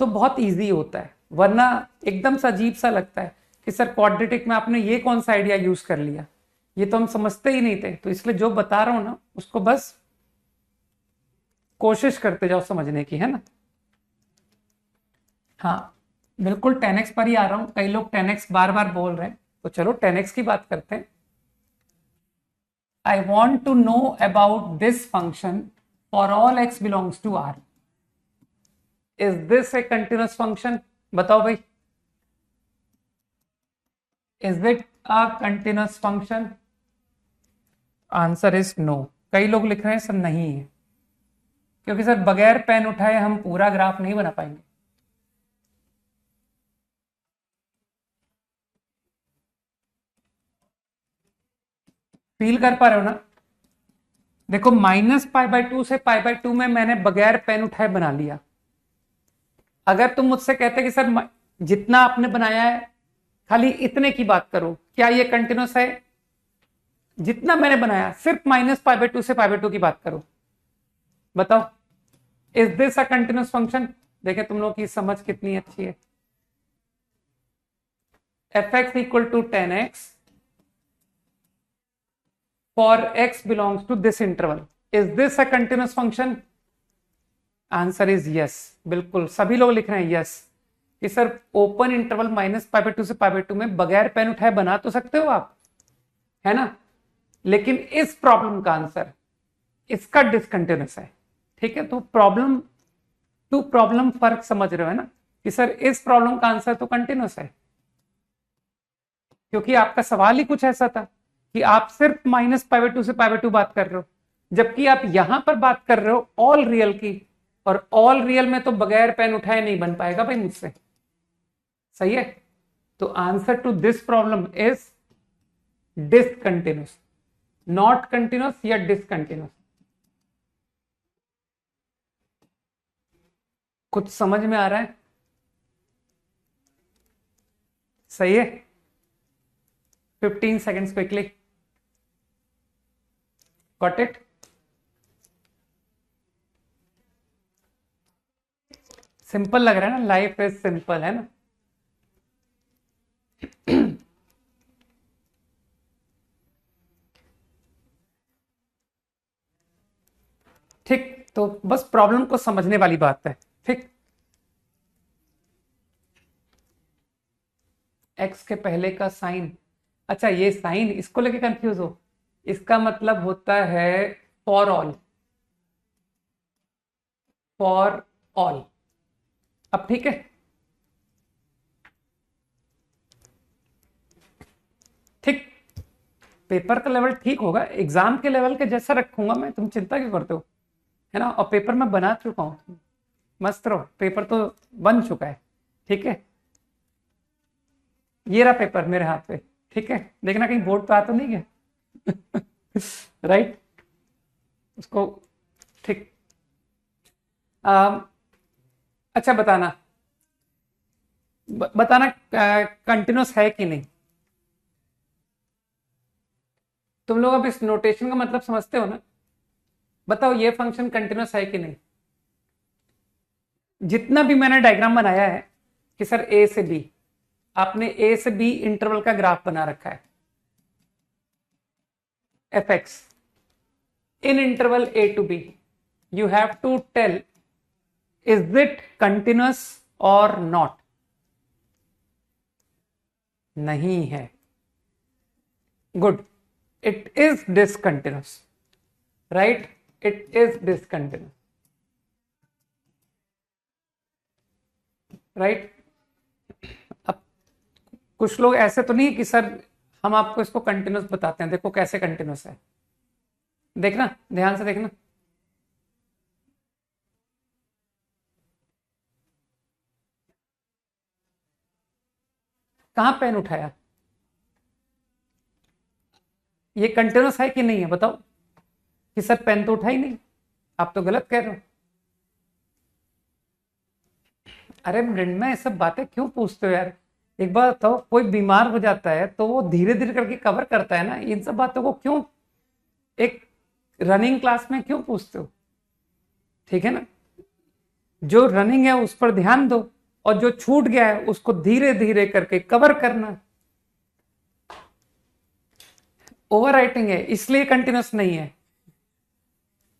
S1: तो बहुत इजी होता है। वरना एकदम सा अजीब सा लगता है कि सर क्वाड्रेटिक में आपने ये कौन सा आइडिया यूज कर लिया, ये तो हम समझते ही नहीं थे। तो इसलिए जो बता रहा हूं ना उसको बस कोशिश करते जाओ समझने की, है ना। हाँ बिल्कुल 10x पर ही आ रहा हूं, कई लोग 10x बार बार बोल रहे हैं, तो चलो 10x की बात करते हैं। I want to know about this function for all x belongs to R. Is this a continuous function? बताओ भाई, is it a continuous function? Answer is no. कई लोग लिख रहे हैं सर नहीं है, क्योंकि सर बगैर पेन उठाए हम पूरा ग्राफ नहीं बना पाएंगे। फील कर पा रहे हो ना? देखो -π/2 से π/2 में मैंने बगैर पेन उठाए बना लिया। अगर तुम मुझसे कहते कि सर जितना आपने बनाया है खाली इतने की बात करो, क्या ये कंटिन्यूस है? जितना मैंने बनाया सिर्फ -π/2 से π/2 की बात करो, बताओ is this a continuous function? देखे तुम लोग की समझ कितनी अच्छी है। fx = 10x for x belongs to this interval. Is this a continuous function? Answer is yes. बिल्कुल सभी लोग लिख रहे हैं यस कि सर ओपन इंटरवल -π/2 से π/2 में बगैर पेन उठाए बना तो सकते हो आप, है ना। लेकिन इस प्रॉब्लम का आंसर इसका डिसकंटिन्यूस है, ठीक है। तो प्रॉब्लम टू प्रॉब्लम फर्क समझ रहे हो, है ना, कि सर इस प्रॉब्लम का आंसर तो कंटिन्यूस है, क्योंकि आपका सवाल ही कुछ ऐसा था कि आप सिर्फ -π/2 से π/2 बात कर रहे हो, जबकि आप यहां पर बात कर रहे हो ऑल रियल की, और ऑल रियल में तो बगैर पेन उठाए नहीं बन पाएगा भाई मुझसे, सही है। तो answer to this problem is discontinuous, not continuous या डिसकंटिन्यूस। कुछ समझ में आ रहा है? सही है। 15 seconds quickly, got it? Simple लग रहा है ना, लाइफ इज सिंपल, है ना। ठीक, तो बस प्रॉब्लम को समझने वाली बात है, ठीक। एक्स के पहले का साइन, अच्छा ये साइन, इसको लेके कंफ्यूज हो, इसका मतलब होता है फॉर ऑल, फॉर ऑल। अब ठीक है, ठीक, पेपर का लेवल ठीक होगा, एग्जाम के लेवल के जैसा रखूंगा मैं, तुम चिंता क्यों करते हो, है ना। और पेपर मैं बना चुका हूं, मस्त रहो, पेपर तो बन चुका है, ठीक है। ये रहा पेपर मेरे हाथ पे, ठीक है, देखना कहीं बोर्ड पे आ तो नहीं गया। राइट, उसको ठीक। अच्छा बताना, बताना कंटिन्यूस है कि नहीं। तुम लोग अब इस नोटेशन का मतलब समझते हो ना? बताओ ये फंक्शन कंटिन्यूस है कि नहीं। जितना भी मैंने डायग्राम बनाया है कि सर ए से बी, आपने ए से बी इंटरवल का ग्राफ बना रखा है, f x in interval a to b, you have to tell is it continuous और नॉट। नहीं है, good, it is discontinuous, right? It is discontinuous, right? अब कुछ लोग ऐसे तो नहीं कि सर हम आपको इसको कंटिन्यूस बताते हैं, देखो कैसे कंटिन्यूस है, देखना, ध्यान से देखना। कहां पेन उठाया? ये कंटिन्यूस है कि नहीं है बताओ? कि सर पेन तो उठा ही नहीं, आप तो गलत कह रहे हो। अरे मृण्मय, ये सब बातें क्यों पूछते हो यार? एक बार बताओ, कोई बीमार हो जाता है तो वो धीरे धीरे करके कवर करता है ना, इन सब बातों को क्यों एक रनिंग क्लास में क्यों पूछते हो? ठीक है ना, जो रनिंग है उस पर ध्यान दो, और जो छूट गया है उसको धीरे धीरे करके कवर करना। ओवर राइटिंग है इसलिए कंटिन्यूस नहीं है,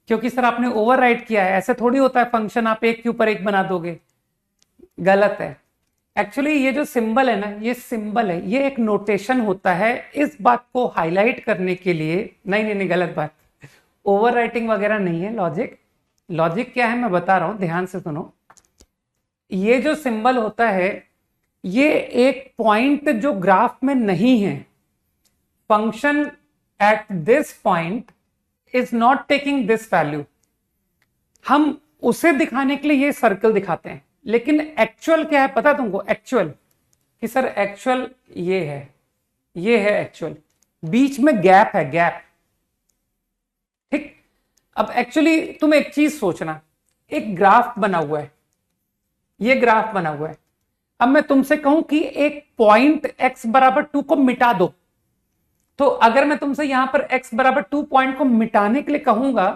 S1: क्योंकि सर आपने ओवर राइट किया है। ऐसे थोड़ी होता है फंक्शन आप एक के ऊपर एक बना दोगे, गलत है। एक्चुअली ये जो सिंबल है ना, ये सिंबल है, ये एक नोटेशन होता है इस बात को हाईलाइट करने के लिए। नहीं नहीं नहीं, गलत बात, ओवर राइटिंग वगैरह नहीं है। लॉजिक, लॉजिक क्या है मैं बता रहा हूं, ध्यान से सुनो। ये जो सिंबल होता है, ये एक पॉइंट जो ग्राफ में नहीं है, function at this point is not taking this value, हम उसे दिखाने के लिए ये सर्कल दिखाते हैं। लेकिन एक्चुअल क्या है पता तुमको? एक्चुअल कि सर एक्चुअल ये है, ये है एक्चुअल, बीच में गैप है, गैप। ठीक, अब एक्चुअली तुम एक चीज सोचना, एक ग्राफ बना हुआ है, ये ग्राफ बना हुआ है। अब मैं तुमसे कहूं कि एक पॉइंट x बराबर 2 को मिटा दो, तो अगर मैं तुमसे यहां पर x बराबर 2 पॉइंट को मिटाने के लिए कहूंगा,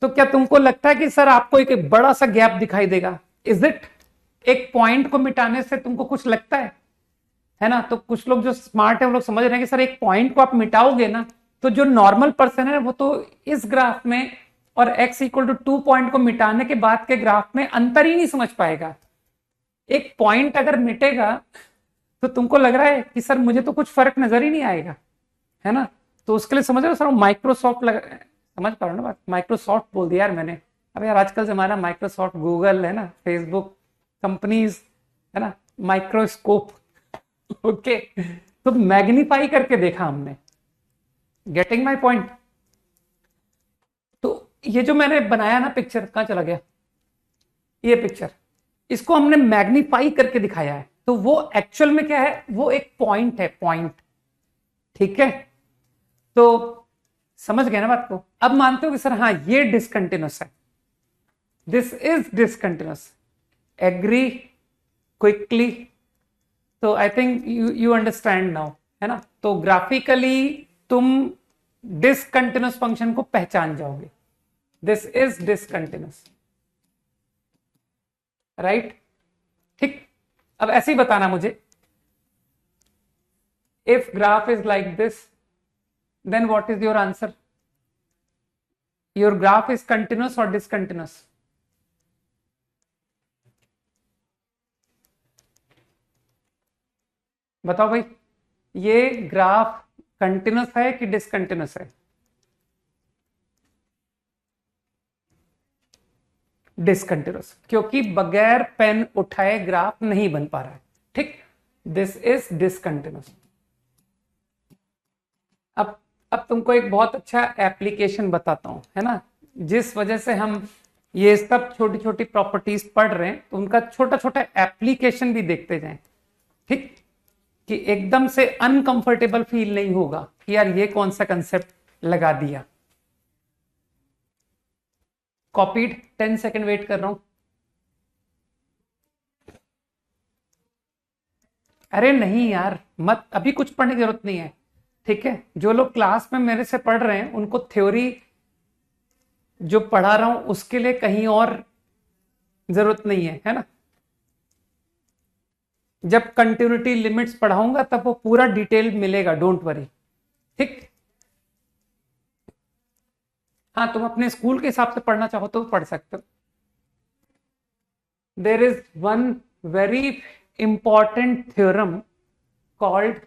S1: तो क्या तुमको लगता है कि सर आपको एक बड़ा सा गैप दिखाई देगा? Is it? एक पॉइंट को मिटाने से तुमको कुछ लगता है ना? तो कुछ लोग जो स्मार्ट है वो लोग समझ रहे हैं कि सर एक पॉइंट को आप मिटाओगे ना, तो जो नॉर्मल पर्सन है वो तो इस ग्राफ में और x इक्वल टू 2 पॉइंट को मिटाने के बाद के ग्राफ में अंतर ही नहीं समझ पाएगा। एक पॉइंट अगर मिटेगा तो तुमको लग रहा है कि सर मुझे तो कुछ फर्क नजर ही नहीं आएगा, है ना? तो उसके लिए समझ रहे हो सर, माइक्रोसॉफ्ट समझ पा रहे हो ना बात? माइक्रोसॉफ्ट बोल दिया यार मैंने। अब यार आजकल जमाना माइक्रोसॉफ्ट, गूगल है ना, फेसबुक, कंपनीज है ना, माइक्रोस्कोप। ओके, तो मैग्नीफाई करके देखा हमने। Getting my point? तो ये जो मैंने बनाया ना पिक्चर, कहां चला गया ये पिक्चर, इसको हमने मैग्नीफाई करके दिखाया है। तो वो एक्चुअल में क्या है? वो एक पॉइंट है, पॉइंट। ठीक है, तो समझ गए ना बात को? अब मानते हो कि सर हाँ ये डिसकंटिन्यूस है, this is discontinuous, agree quickly? तो I think you understand now, है ना? तो ग्राफिकली तुम डिसकंटिन्यूस फंक्शन को पहचान जाओगे, दिस इज डिसकंटिन्यूस, राइट? ठीक, अब ऐसे ही बताना मुझे, if graph is like this, then what is your answer? Your graph is continuous or discontinuous? बताओ भाई, ये ग्राफ कंटिन्यूस है कि डिसकंटिन्यूस है? डिसकंटिन्यूस, क्योंकि बगैर पेन उठाए ग्राफ नहीं बन पा रहा है। ठीक, दिस इज डिसकंटिन्यूस। अब तुमको एक बहुत अच्छा एप्लीकेशन बताता हूं, है ना, जिस वजह से हम ये सब छोटी छोटी प्रॉपर्टीज पढ़ रहे हैं, तो उनका छोटा छोटा एप्लीकेशन भी देखते जाएं। ठीक, कि एकदम से अनकंफर्टेबल फील नहीं होगा कि यार ये कौन सा कंसेप्ट लगा दिया। कॉपीड, 10 सेकेंड वेट कर रहा हूं। अरे नहीं यार, मत, अभी कुछ पढ़ने की जरूरत नहीं है। ठीक है, जो लोग क्लास में मेरे से पढ़ रहे हैं उनको थ्योरी जो पढ़ा रहा हूं उसके लिए कहीं और जरूरत नहीं है ना? जब कंटिन्यूटी लिमिट्स पढ़ाऊंगा तब वो पूरा डिटेल मिलेगा, डोंट वरी। ठीक, हाँ, तुम अपने स्कूल के हिसाब से पढ़ना चाहो तो पढ़ सकते हो। There is one very important theorem called,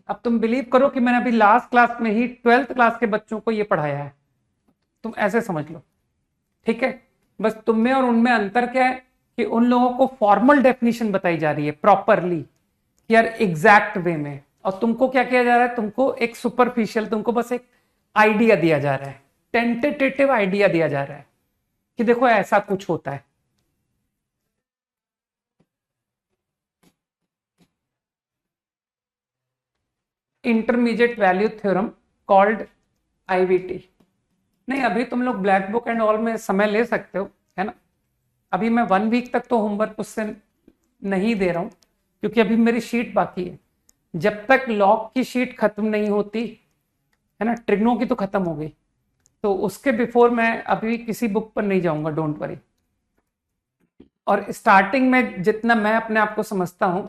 S1: अब तुम बिलीव करो कि मैंने अभी लास्ट क्लास में ही 12th क्लास के बच्चों को ये पढ़ाया है, तुम ऐसे समझ लो। ठीक है, बस तुम में और उनमें अंतर क्या है कि उन लोगों को फॉर्मल डेफिनेशन बताई जा रही है प्रॉपरली, यार एग्जैक्ट वे में, और तुमको क्या किया जा रहा है, तुमको एक सुपरफिशियल, तुमको बस एक आइडिया दिया जा रहा है, टेंटेटिव आइडिया दिया जा रहा है कि देखो ऐसा कुछ होता है। Intermediate value theorem called IVT. नहीं, अभी तुम लोग ब्लैक बुक एंड ऑल में समय ले सकते हो, है ना। अभी मैं 1 वीक तक तो होमवर्क उससे नहीं दे रहा हूं, क्योंकि अभी मेरी शीट बाकी है। जब तक लॉग की शीट खत्म नहीं होती है ना, ट्रिग्नो की तो खत्म हो गई, तो उसके बिफोर मैं अभी किसी बुक पर नहीं जाऊंगा, डोंट वरी। और स्टार्टिंग में जितना मैं अपने आप को समझता हूं,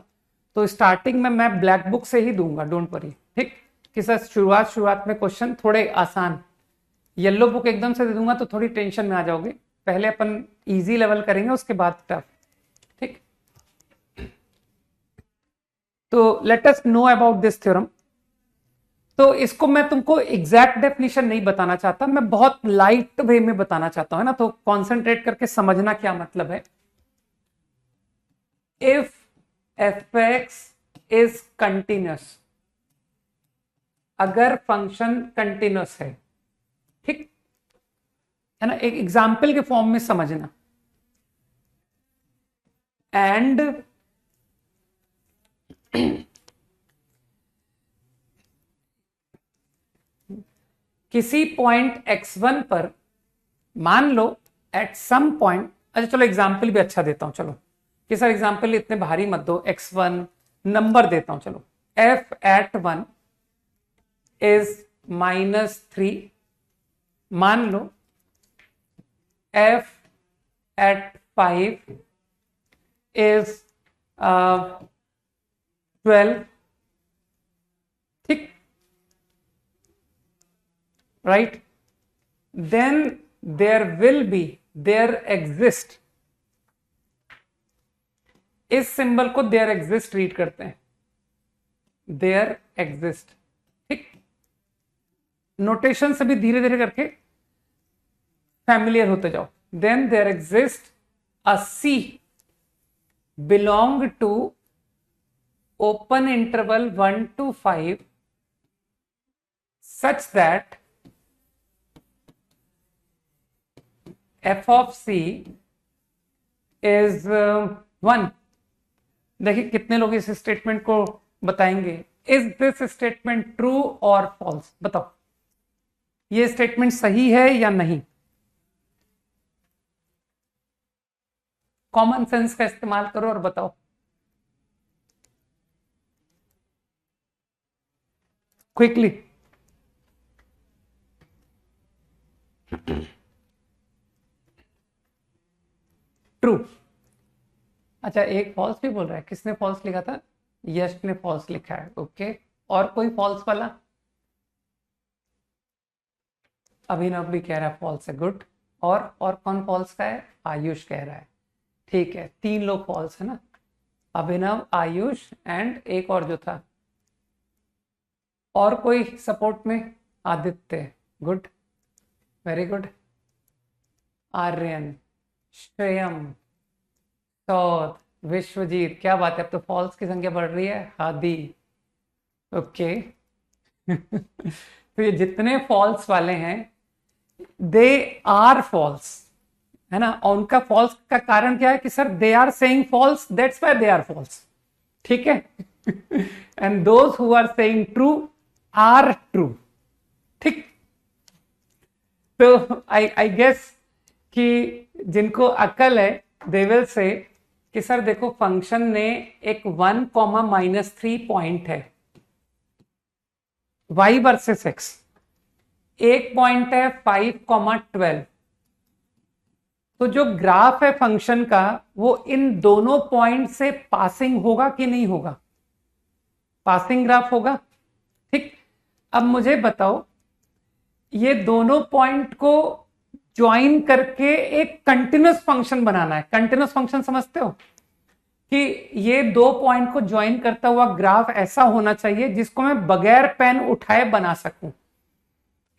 S1: तो स्टार्टिंग में मैं ब्लैक बुक से ही दूंगा, डोंट वरी। ठीक, कि सर शुरुआत में क्वेश्चन थोड़े आसान, येलो बुक एकदम से दे दूंगा तो थोड़ी टेंशन में आ जाओगे। पहले अपन इजी लेवल करेंगे, उसके बाद टफ। ठीक, तो let us know about this theorem. तो इसको मैं तुमको एग्जैक्ट डेफिनेशन नहीं बताना चाहता, मैं बहुत लाइट वे में बताना चाहता हूं, है ना। तो कॉन्सेंट्रेट करके समझना क्या मतलब है। इफ fx इज कंटिन्यूस, अगर फंक्शन कंटिन्यूस है, ठीक है ना, एक एग्जाम्पल के फॉर्म में समझना। एंड किसी पॉइंट x1 पर मान लो एट सम पॉइंट, अच्छा चलो एग्जाम्पल भी अच्छा देता हूं, चलो कि सर एग्जाम्पल इतने भारी मत दो, x1 नंबर देता हूं, चलो f एट 1 इज -3, मान लो f एट 5 इज 12, ठीक, right, then there exist, इस सिंबल को there exist रीड करते हैं, there exist, ठीक। नोटेशन से भी धीरे धीरे करके फैमिलियर होते जाओ। then there exist a C belong to open interval 1 to 5 such that f of c is 1। देखिए कितने लोग इस स्टेटमेंट को बताएंगे। इज दिस स्टेटमेंट ट्रू और फॉल्स, बताओ ये स्टेटमेंट सही है या नहीं। कॉमन सेंस का इस्तेमाल करो और बताओ। Quickly, true. अच्छा, एक फॉल्स भी बोल रहा है, किसने फॉल्स लिखा था, यश ने फॉल्स लिखा है, ओके। और कोई फॉल्स वाला, अभिनव भी कह रहा है फॉल्स है, गुड। और कौन फॉल्स का है, आयुष कह रहा है, ठीक है, 3 लोग फॉल्स है ना, अभिनव, आयुष एंड एक और जो था। और कोई सपोर्ट में, Aditya, good, very good, Aryan, Shreyam, Saud, Vishwajeet, क्या बात है, अब तो फॉल्स की संख्या बढ़ रही है, हादी, ओके। तो ये जितने फॉल्स वाले हैं दे आर फॉल्स, है ना। और उनका फॉल्स का कारण क्या है कि sir they are saying false, that's why they are false, ठीक है। And those who are saying true are true, ठीक। तो आई गेस कि जिनको अकल है दे विल से कि सर देखो फंक्शन ने एक 1, -3 पॉइंट है, y वर्सेस x, एक पॉइंट है 5, 12। तो जो ग्राफ है फंक्शन का वो इन दोनों पॉइंट से पासिंग होगा कि नहीं होगा, पासिंग ग्राफ होगा, ठीक। अब मुझे बताओ, ये दोनों पॉइंट को ज्वाइन करके एक कंटिन्यूस फंक्शन बनाना है। कंटिन्यूस फंक्शन समझते हो कि ये 2 पॉइंट को ज्वाइन करता हुआ ग्राफ ऐसा होना चाहिए जिसको मैं बगैर पेन उठाए बना सकूं।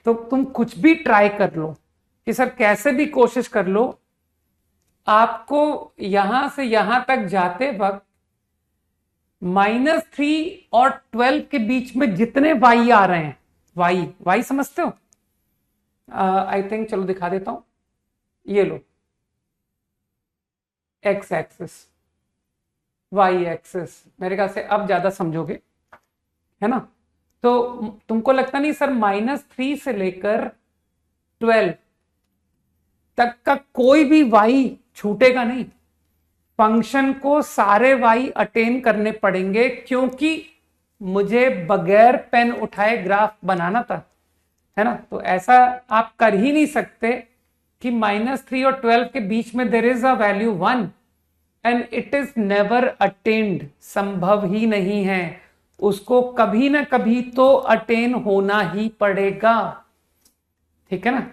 S1: तो तुम कुछ भी ट्राई कर लो कि सर कैसे भी कोशिश कर लो, आपको यहां से यहां तक जाते वक्त -3 और 12 के बीच में जितने y आ रहे हैं, y समझते हो? आई थिंक चलो दिखा देता हूं, ये लो x एक्सिस, y एक्सिस, मेरे ख्याल से अब ज्यादा समझोगे, है ना? तो तुमको लगता नहीं सर -3 से लेकर 12 तक का कोई भी y छूटेगा नहीं, फंक्शन को सारे y अटेन करने पड़ेंगे, क्योंकि मुझे बगैर पेन उठाए ग्राफ बनाना था, है ना? तो ऐसा आप कर ही नहीं सकते कि -3 और 12 के बीच में there is a value 1 and it is never attained, संभव ही नहीं है, उसको कभी ना कभी तो अटेन होना ही पड़ेगा, ठीक है ना?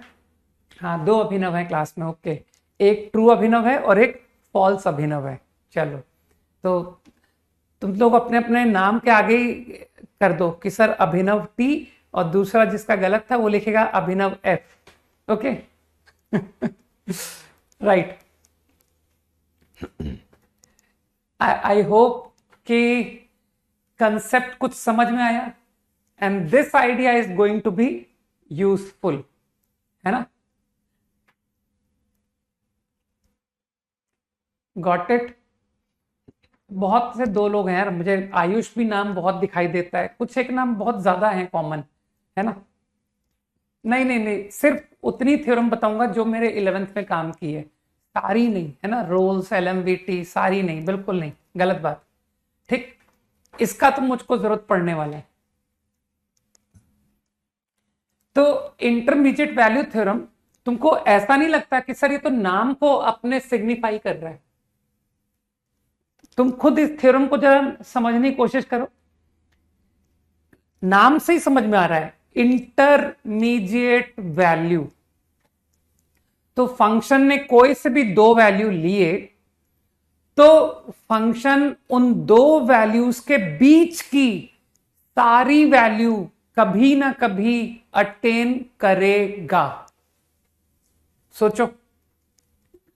S1: हाँ, 2 अभिनव है क्लास में, ओके, एक ट्रू अभिनव है और एक फॉल्स अभिनव है। चलो, तो तुम लोग अपने अपने नाम के आगे कर दो कि सर अभिनव टी, और दूसरा जिसका गलत था वो लिखेगा Abhinav f, okay? Right. I hope कि कंसेप्ट कुछ समझ में आया and this idea is going to be useful, है ना? Got it? बहुत से 2 लोग हैं यार, मुझे आयुष भी नाम बहुत दिखाई देता है, कुछ एक नाम बहुत ज्यादा है कॉमन, है ना? नहीं नहीं नहीं, सिर्फ उतनी थ्योरम बताऊंगा जो मेरे 11th में काम की है, सारी नहीं, है ना? रोल्स, एलएमवीटी सारी नहीं, बिल्कुल नहीं, गलत बात, ठीक? इसका तो मुझको जरूरत पड़ने वाला है। तो इंटरमीडिएट वैल्यू थ्योरम, तुमको ऐसा नहीं लगता कि सर ये तो नाम को अपने सिग्निफाई कर रहा है? तुम खुद इस थ्योरम को जरा समझने की कोशिश करो, नाम से ही समझ में आ रहा है, इंटरमीडिएट वैल्यू। तो फंक्शन ने कोई से भी 2 वैल्यू लिए तो फंक्शन उन 2 वैल्यूज के बीच की सारी वैल्यू कभी ना कभी अटेन करेगा। सोचो,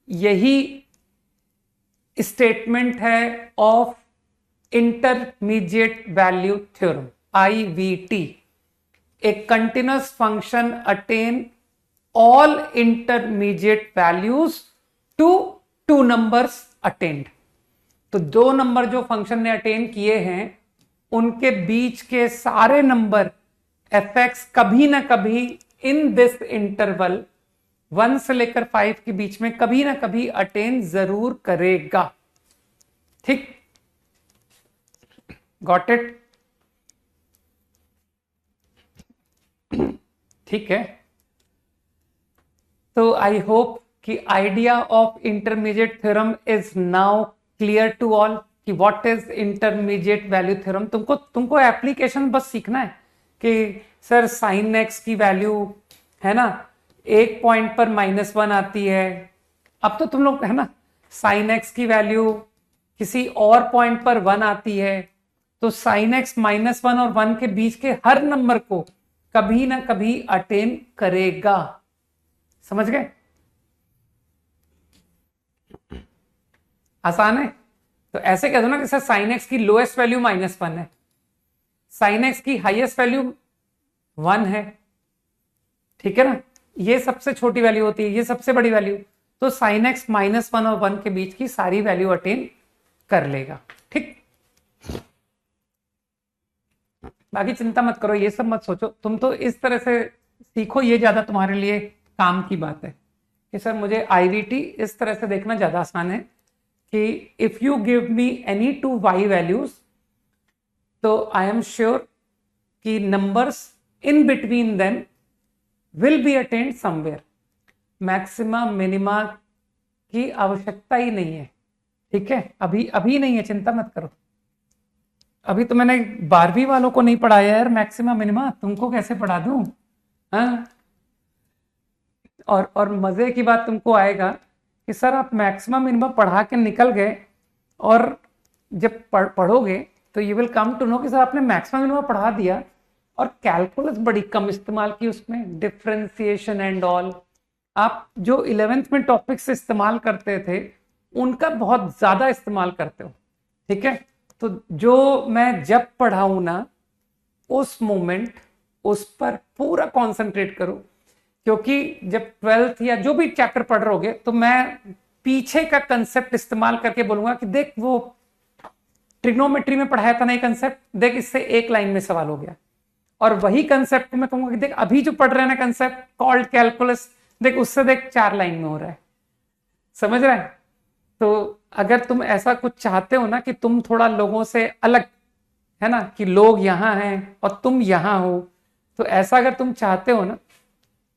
S1: यही स्टेटमेंट है of intermediate value theorem, IVT। A continuous function attain all intermediate values to 2 numbers attained. तो 2 नंबर जो फंक्शन ने अटेन किए हैं उनके बीच के सारे नंबर fx कभी ना कभी इन दिस इंटरवल 1 से लेकर 5 के बीच में कभी ना कभी अटेन जरूर करेगा, ठीक? Got it? ठीक है। तो आई होप कि idea of intermediate theorem is now clear to all कि what is intermediate value theorem. तुमको एप्लीकेशन बस सीखना है कि सर साइन एक्स की वैल्यू, है ना, एक पॉइंट पर -1 आती है। अब तो तुम लोग, है ना, साइन एक्स की वैल्यू किसी और पॉइंट पर 1 आती है, तो साइन एक्स -1 और 1 के बीच के हर नंबर को कभी ना कभी अटेन करेगा। समझ गए? आसान है। तो ऐसे कह दो ना कि सर साइन एक्स की लोएस्ट वैल्यू -1 है, साइन एक्स की हाईएस्ट वैल्यू 1 है, ठीक है ना, ये सबसे छोटी वैल्यू होती है, ये सबसे बड़ी वैल्यू, तो साइन एक्स -1 और 1 के बीच की सारी वैल्यू अटेन कर लेगा, ठीक। बाकी चिंता मत करो, ये सब मत सोचो, तुम तो इस तरह से सीखो, ये ज्यादा तुम्हारे लिए काम की बात है कि सर मुझे आईवीटी इस तरह से देखना ज्यादा आसान है कि if you give me any 2 y values, तो आई एम श्योर कि numbers in between them will be attend somewhere. Maxima minima की आवश्यकता ही नहीं है, ठीक है, अभी नहीं है, चिंता मत करो। अभी तो मैंने 12वीं वालों को नहीं पढ़ाया यार मैक्सिमा मिनिमा, तुमको कैसे पढ़ा दूं? हाँ, और मजे की बात तुमको आएगा कि सर आप मैक्सिमा मिनिमा पढ़ा के निकल गए और जब पढ़ोगे तो you will come to know कि सर आपने मैक्सिमा मिनिमा पढ़ा दिया और कैलकुलस बड़ी कम इस्तेमाल की उसमें, डिफरेंशिएशन एंड ऑल। आप जो 11th में टॉपिक्स इस्तेमाल करते थे उनका बहुत ज्यादा इस्तेमाल करते हो, ठीक है। तो जो मैं जब पढ़ाऊं ना उस मोमेंट उस पर पूरा कंसंट्रेट करो, क्योंकि जब 12th या जो भी चैप्टर पढ़ रहोगे तो मैं पीछे का कंसेप्ट इस्तेमाल करके बोलूंगा कि देख वो ट्रिग्नोमेट्री में पढ़ाया था ना ये कंसेप्ट, देख इससे एक लाइन में सवाल हो गया। और वही कंसेप्ट मैं कहूंगा कि देख अभी जो पढ़ रहे हैं ना कंसेप्ट कॉल्ड कैलकुलस, देख उससे देख 4 लाइन में हो रहा है। समझ रहा है? तो अगर तुम ऐसा कुछ चाहते हो ना कि तुम थोड़ा लोगों से अलग, है ना, कि लोग यहां हैं और तुम यहां हो, तो ऐसा अगर तुम चाहते हो ना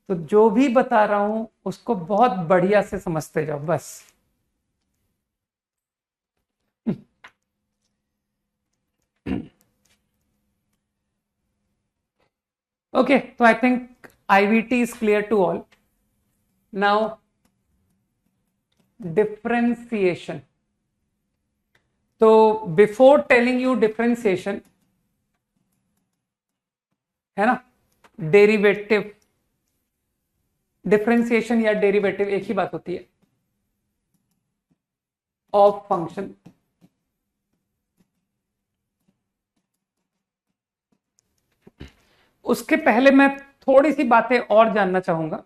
S1: तो जो भी बता रहा हूं उसको बहुत बढ़िया से समझते जाओ बस। Okay, so I think IVT is clear to all. Now, differentiation. So, before telling you differentiation, है ना, डेरिवेटिव, डिफरेंशिएशन या डेरिवेटिव एक ही बात होती है, ऑफ फंक्शन। उसके पहले मैं थोड़ी सी बातें और जानना चाहूंगा।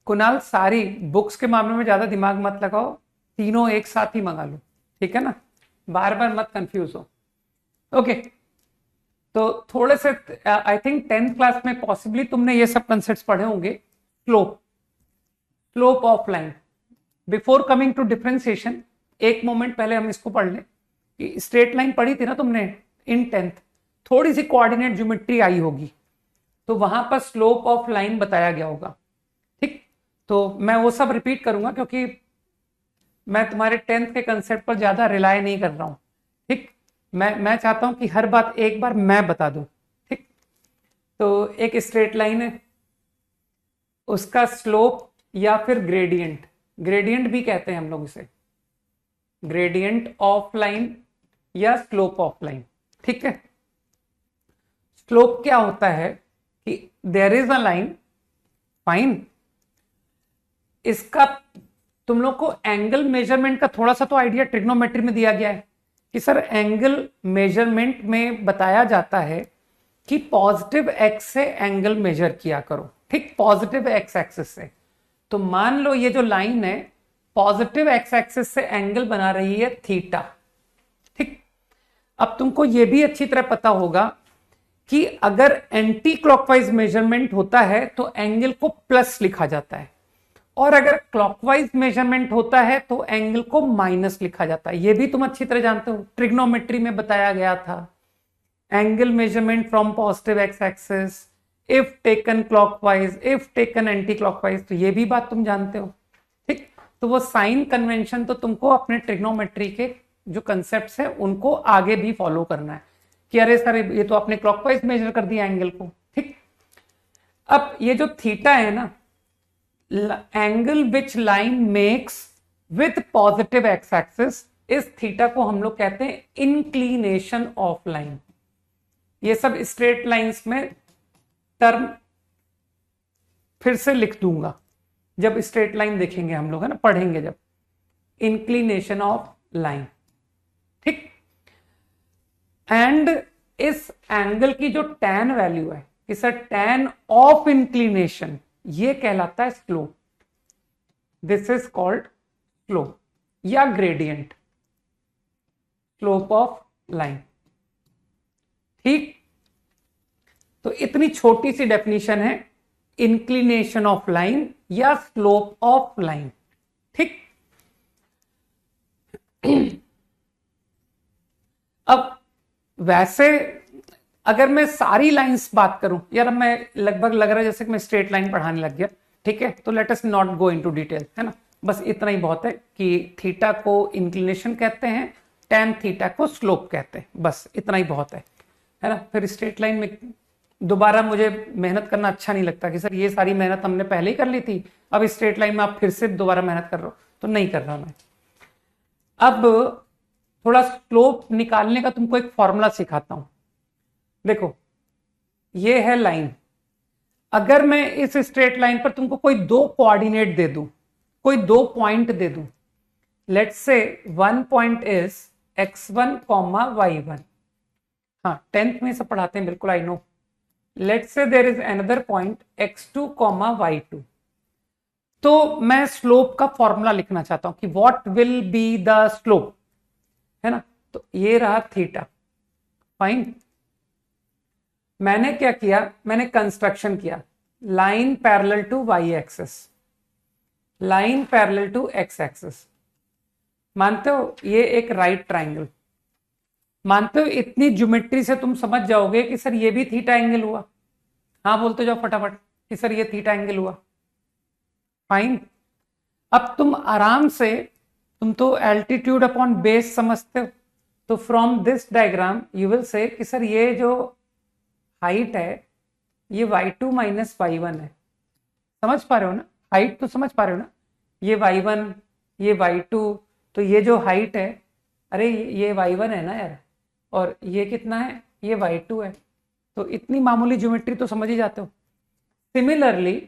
S1: कुणाल, सारी बुक्स के मामले में ज्यादा दिमाग मत लगाओ, तीनों एक साथ ही मंगा लो, ठीक है ना, बार बार मत कंफ्यूज हो। ओके, तो थोड़े से आई थिंक 10th क्लास में पॉसिबली तुमने ये सब कंसेप्ट्स पढ़े होंगे। Slope, slope of line. Before coming to differentiation, एक मोमेंट पहले हम इसको पढ़ लें कि स्ट्रेट लाइन पढ़ी थी ना तुमने इन 10th, थोड़ी सी कोऑर्डिनेट ज्योमेट्री आई होगी, तो वहां पर स्लोप ऑफ लाइन बताया गया होगा। ठीक, तो मैं वो सब रिपीट करूंगा क्योंकि मैं तुम्हारे 10th के कंसेप्ट पर ज्यादा रिलाय नहीं कर रहा हूं। ठीक, मैं चाहता हूं कि हर बात एक बार मैं बता दूं। ठीक, तो एक स्ट्रेट लाइन है, उसका स्लोप या फिर ग्रेडियंट, ग्रेडियंट भी कहते हैं हम लोग इसे, ग्रेडियंट ऑफ लाइन या स्लोप ऑफ लाइन। ठीक है, स्लोप क्या होता है कि there is a line, fine, इसका तुम लोग को एंगल मेजरमेंट का थोड़ा सा तो आइडिया ट्रिग्नोमेट्री में दिया गया है कि सर एंगल मेजरमेंट में बताया जाता है कि पॉजिटिव एक्स से एंगल मेजर किया करो। ठीक, पॉजिटिव एक्स एक्सिस से। तो मान लो ये जो लाइन है पॉजिटिव एक्स एक्सिस से एंगल बना रही है थीटा। ठीक, अब तुमको ये भी अच्छी तरह पता होगा कि अगर एंटी क्लॉकवाइज मेजरमेंट होता है तो एंगल को प्लस लिखा जाता है, और अगर क्लॉकवाइज मेजरमेंट होता है तो एंगल को माइनस लिखा जाता है। ये भी तुम अच्छी तरह जानते हो, ट्रिग्नोमेट्री में बताया गया था। Angle measurement from positive x axis if taken clockwise, if taken anti clockwise, तो ये भी बात तुम जानते हो। ठीक, तो वो साइन कन्वेंशन तो तुमको अपने ट्रिग्नोमेट्री के जो कंसेप्ट है उनको आगे भी फॉलो करना है कि अरे सर ये तो आपने क्लॉकवाइज मेजर कर दिया एंगल को। ठीक, अब ये जो थीटा है ना, angle which line makes with positive x axis, इस थीटा को हम लोग कहते हैं इंक्लिनेशन ऑफ लाइन। ये सब स्ट्रेट लाइंस में टर्म फिर से लिख दूंगा जब स्ट्रेट लाइन देखेंगे हम लोग, है ना, पढ़ेंगे जब, इंक्लिनेशन ऑफ लाइन। ठीक, एंड इस एंगल की जो tan वैल्यू है कि सर tan ऑफ इंक्लिनेशन, ये कहलाता है slope. This is called slope या ग्रेडियंट, स्लोप ऑफ लाइन। ठीक, तो इतनी छोटी सी डेफिनेशन है इंक्लिनेशन ऑफ लाइन या स्लोप ऑफ लाइन। ठीक, अब वैसे अगर मैं सारी लाइंस बात करूं, यार मैं लगभग लग रहा है जैसे कि मैं स्ट्रेट लाइन पढ़ाने लग गया। ठीक है, तो let us not go into detail, है ना, बस इतना ही बहुत है कि थीटा को इंक्लिनेशन कहते हैं, tan थीटा को स्लोप कहते हैं, बस इतना ही बहुत है ना। फिर स्ट्रेट लाइन में दोबारा मुझे मेहनत करना अच्छा नहीं लगता कि सर ये सारी मेहनत हमने पहले ही कर ली थी, अब स्ट्रेट लाइन में आप फिर से दोबारा मेहनत कर रहे हो, तो नहीं कर रहा मैं। अब थोड़ा स्लोप निकालने का तुमको एक फॉर्मूला सिखाता हूं। देखो ये है लाइन, अगर मैं इस स्ट्रेट लाइन पर तुमको कोई 2 कोऑर्डिनेट दे दूं, कोई 2 पॉइंट दे दूं let's say one point is x1 comma y1. हाँ, 10th में से पढ़ाते हैं, बिल्कुल I know. Let's say there is another point x2 comma y2. तो मैं स्लोप का फॉर्मूला लिखना चाहता हूं कि what will be the slope, है ना. तो ये रहा थीटा. फाइन. मैंने क्या किया, मैंने कंस्ट्रक्शन किया. Line parallel to y axis, line parallel to x axis. मानते हो ये एक राइट ट्राइंगल. मानते हो इतनी ज्योमेट्री से तुम समझ जाओगे कि सर ये भी थीटा एंगल हुआ. हाँ बोलते जाओ फटाफट कि सर ये थीटा एंगल हुआ. फाइन. अब तुम आराम से, तुम तो एल्टीट्यूड अपॉन बेस समझते हो, तो from this diagram you will say कि सर ये जो हाइट है ये y2 माइनस y1 है. समझ पा रहे हो ना, हाइट तो समझ पा रहे हो ना. ये y1, ये y2, तो ये जो हाइट है, अरे ये y1 है ना यार, और ये कितना है, ये y2 है. तो इतनी मामूली ज्योमेट्री तो समझ ही जाते हो. सिमिलरली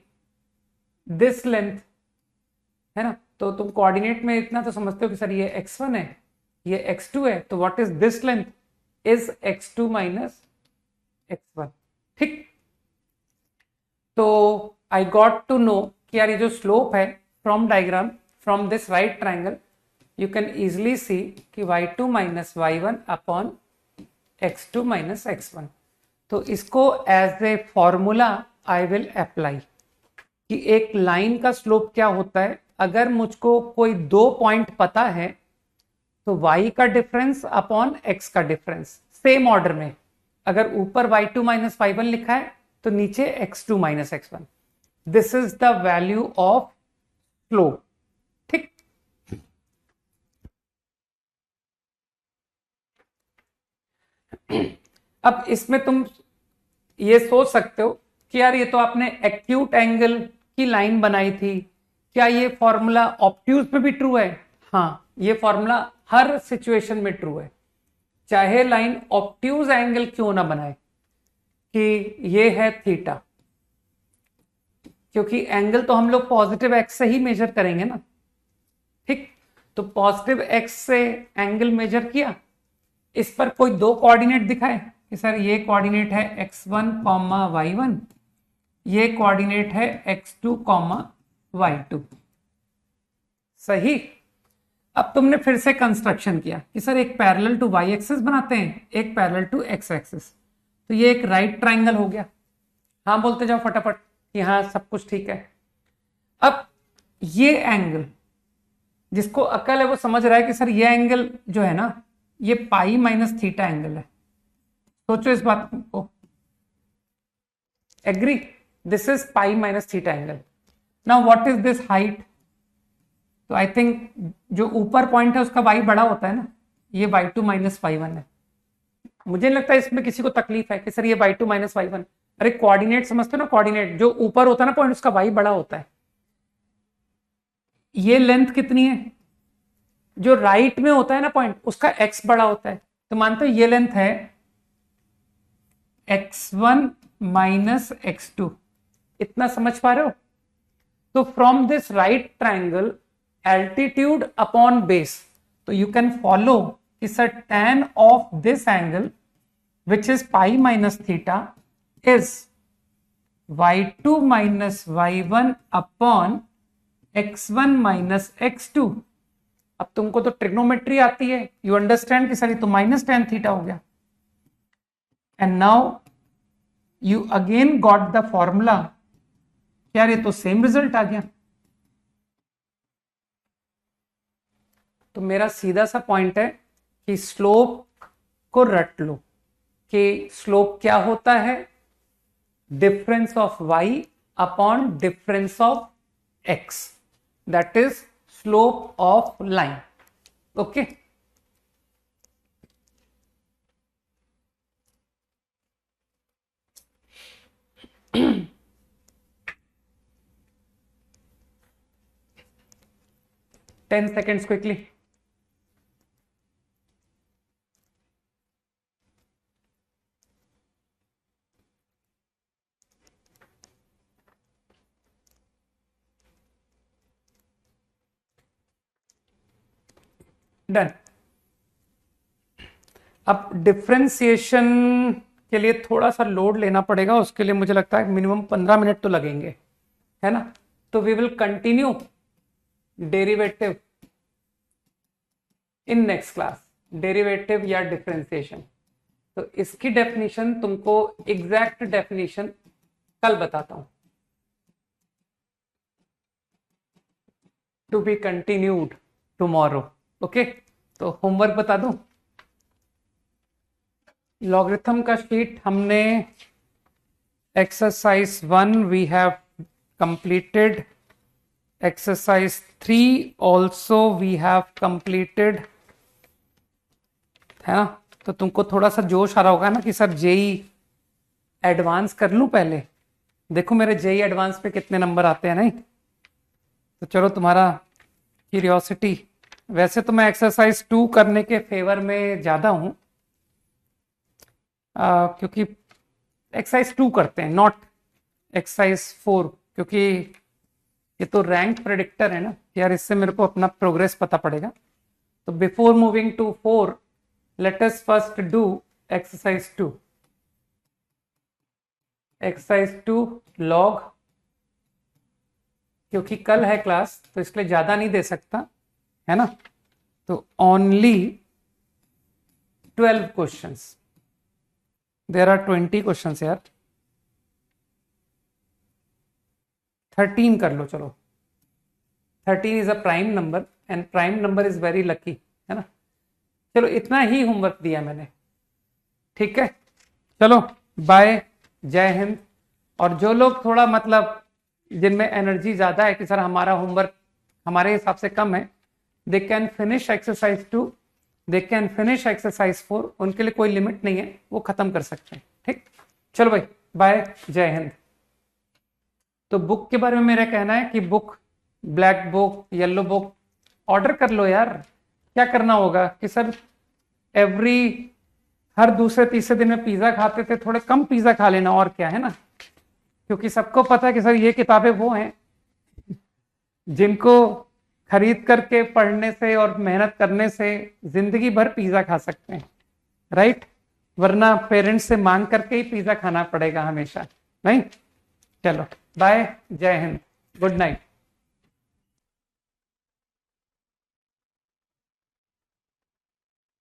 S1: दिस लेंथ, है ना, तो तुम कोऑर्डिनेट में इतना तो समझते हो कि सर ये x1 है, ये x2 है, तो what is this length, is x2 minus x1. ठीक. तो आई गॉट टू नो कि यार ये जो स्लोप है from diagram, from this right triangle, you can easily सी कि y2 minus y1 upon x2 minus x1. तो इसको as a formula I will apply कि एक लाइन का स्लोप क्या होता है. अगर मुझको कोई दो पॉइंट पता है तो y का डिफरेंस अपॉन x का डिफरेंस सेम ऑर्डर में. अगर ऊपर y2 माइनस y1 लिखा है तो नीचे x2 minus x1. This is the value of slope. ठीक. अब इसमें तुम ये सोच सकते हो कि यार ये तो आपने एक्यूट एंगल की लाइन बनाई थी, क्या ये फॉर्मूला ऑब्ट्यूज में भी ट्रू है. हाँ, ये फॉर्मूला हर सिचुएशन में ट्रू है, चाहे लाइन ऑब्ट्यूज एंगल क्यों ना बनाए, कि ये है थीटा, क्योंकि एंगल तो हम लोग पॉजिटिव एक्स से ही मेजर करेंगे ना. ठीक. तो पॉजिटिव एक्स से एंगल मेजर किया, इस पर कोई दो कोऑर्डिनेट दिखाए कि सर ये कोऑर्डिनेट है x1 कॉमा y1, ये कोऑर्डिनेट है x2 कॉमा y2. सही. अब तुमने फिर से कंस्ट्रक्शन किया कि सर एक पैरेलल टू y एक्सिस बनाते हैं, एक पैरेलल टू x एक्सिस, तो ये एक राइट ट्राइंगल हो गया. हाँ बोलते जाओ फटाफट कि हाँ सब कुछ ठीक है. अब ये एंगल, जिसको अकल है वो समझ रहा है कि सर ये एंगल जो है ना, ये पाई माइनस थीटा एंगल है. सोचो इस बात को. Agree. This is pi minus theta angle. Now what is this height. तो आई थिंक जो ऊपर पॉइंट है उसका y बड़ा होता है ना, ये y2 माइनस y1 है. मुझे नहीं लगता इसमें किसी को तकलीफ है कि सर ये y2 माइनस y1. अरे कोऑर्डिनेट समझते हो ना, कोऑर्डिनेट जो ऊपर होता है ना पॉइंट, उसका y बड़ा होता है. ये लेंथ कितनी है, जो राइट में होता है ना पॉइंट, उसका x बड़ा होता है. तो मानते हो ये लेंथ है x1 माइनस x2. इतना समझ पा रहे हो. तो from this right triangle altitude upon base, तो यू कैन फॉलो कि sir tan of this angle which is pi minus theta is y2 minus y1 upon x1 minus x2. अब तुमको तो ट्रिग्नोमेट्री आती है, यू अंडरस्टैंड कि sir ये तो माइनस tan थीटा हो गया. And now you again got the formula. यार ये तो सेम रिजल्ट आ गया. तो मेरा सीधा सा पॉइंट है कि स्लोप को रट लो कि स्लोप क्या होता है, difference of y upon difference of x, that is slope of line. Okay. Ten seconds quickly. Done. अब डिफ्रेंसिएशन के लिए थोड़ा सा लोड लेना पड़ेगा, उसके लिए मुझे लगता है मिनिमम 15 मिनट तो लगेंगे, है ना। तो we will continue derivative in next class, derivative या डिफ्रेंसिएशन। तो इसकी डेफिनेशन तुमको एग्जैक्ट डेफिनेशन कल बताता हूं, to be continued tomorrow. Okay, तो होमवर्क बता दूं। लॉगरिथम का शीट हमने exercise 1 we have completed, exercise 3 also we have completed, है ना। तो तुमको थोड़ा सा जोश आ रहा होगा ना कि सर जेई एडवांस कर लूं पहले, देखो मेरे जेई एडवांस पे कितने नंबर आते हैं, नहीं। तो चलो तुम्हारा क्यूरियोसिटी, वैसे तो मैं एक्सरसाइज 2 करने के फेवर में ज्यादा हूं, क्योंकि एक्सरसाइज 2 करते हैं, नॉट एक्सरसाइज 4, क्योंकि ये तो रैंक प्रेडिक्टर है ना यार, इससे मेरे को अपना प्रोग्रेस पता पड़ेगा। तो before moving to 4 let us first do exercise 2। Exercise 2 log, क्योंकि कल है क्लास तो इसलिए ज्यादा नहीं दे सकता, है ना। तो only 12 questions, there are 20 questions यार, 13 कर लो चलो। 13 is a prime number and prime number is very lucky, है ना। चलो इतना ही होमवर्क दिया मैंने, ठीक है। चलो बाय, जय हिंद। और जो लोग थोड़ा मतलब जिनमें एनर्जी ज्यादा है कि सर हमारा होमवर्क हमारे हिसाब से कम है, they can finish exercise 2, they can finish exercise 4, उनके लिए कोई लिमिट नहीं है, वो खत्म कर सकते हैं, ठीक। चलो भाई बाय, जय हिंद। तो बुक के बारे में मेरा कहना है कि book, black book, yellow book order कर लो यार। क्या करना होगा कि सर हर दूसरे तीसरे दिन में पिज्जा खाते थे, थोड़े कम पिज्जा खा लेना, और क्या है ना। क्योंकि सबको पता है कि सर ये किताबें वो हैं जिनको खरीद करके पढ़ने से और मेहनत करने से जिंदगी भर पिज्जा खा सकते हैं, राइट। वरना पेरेंट्स से मांग करके ही पिज्जा खाना पड़ेगा हमेशा, नहीं। चलो बाय, जय हिंद, गुड नाइट।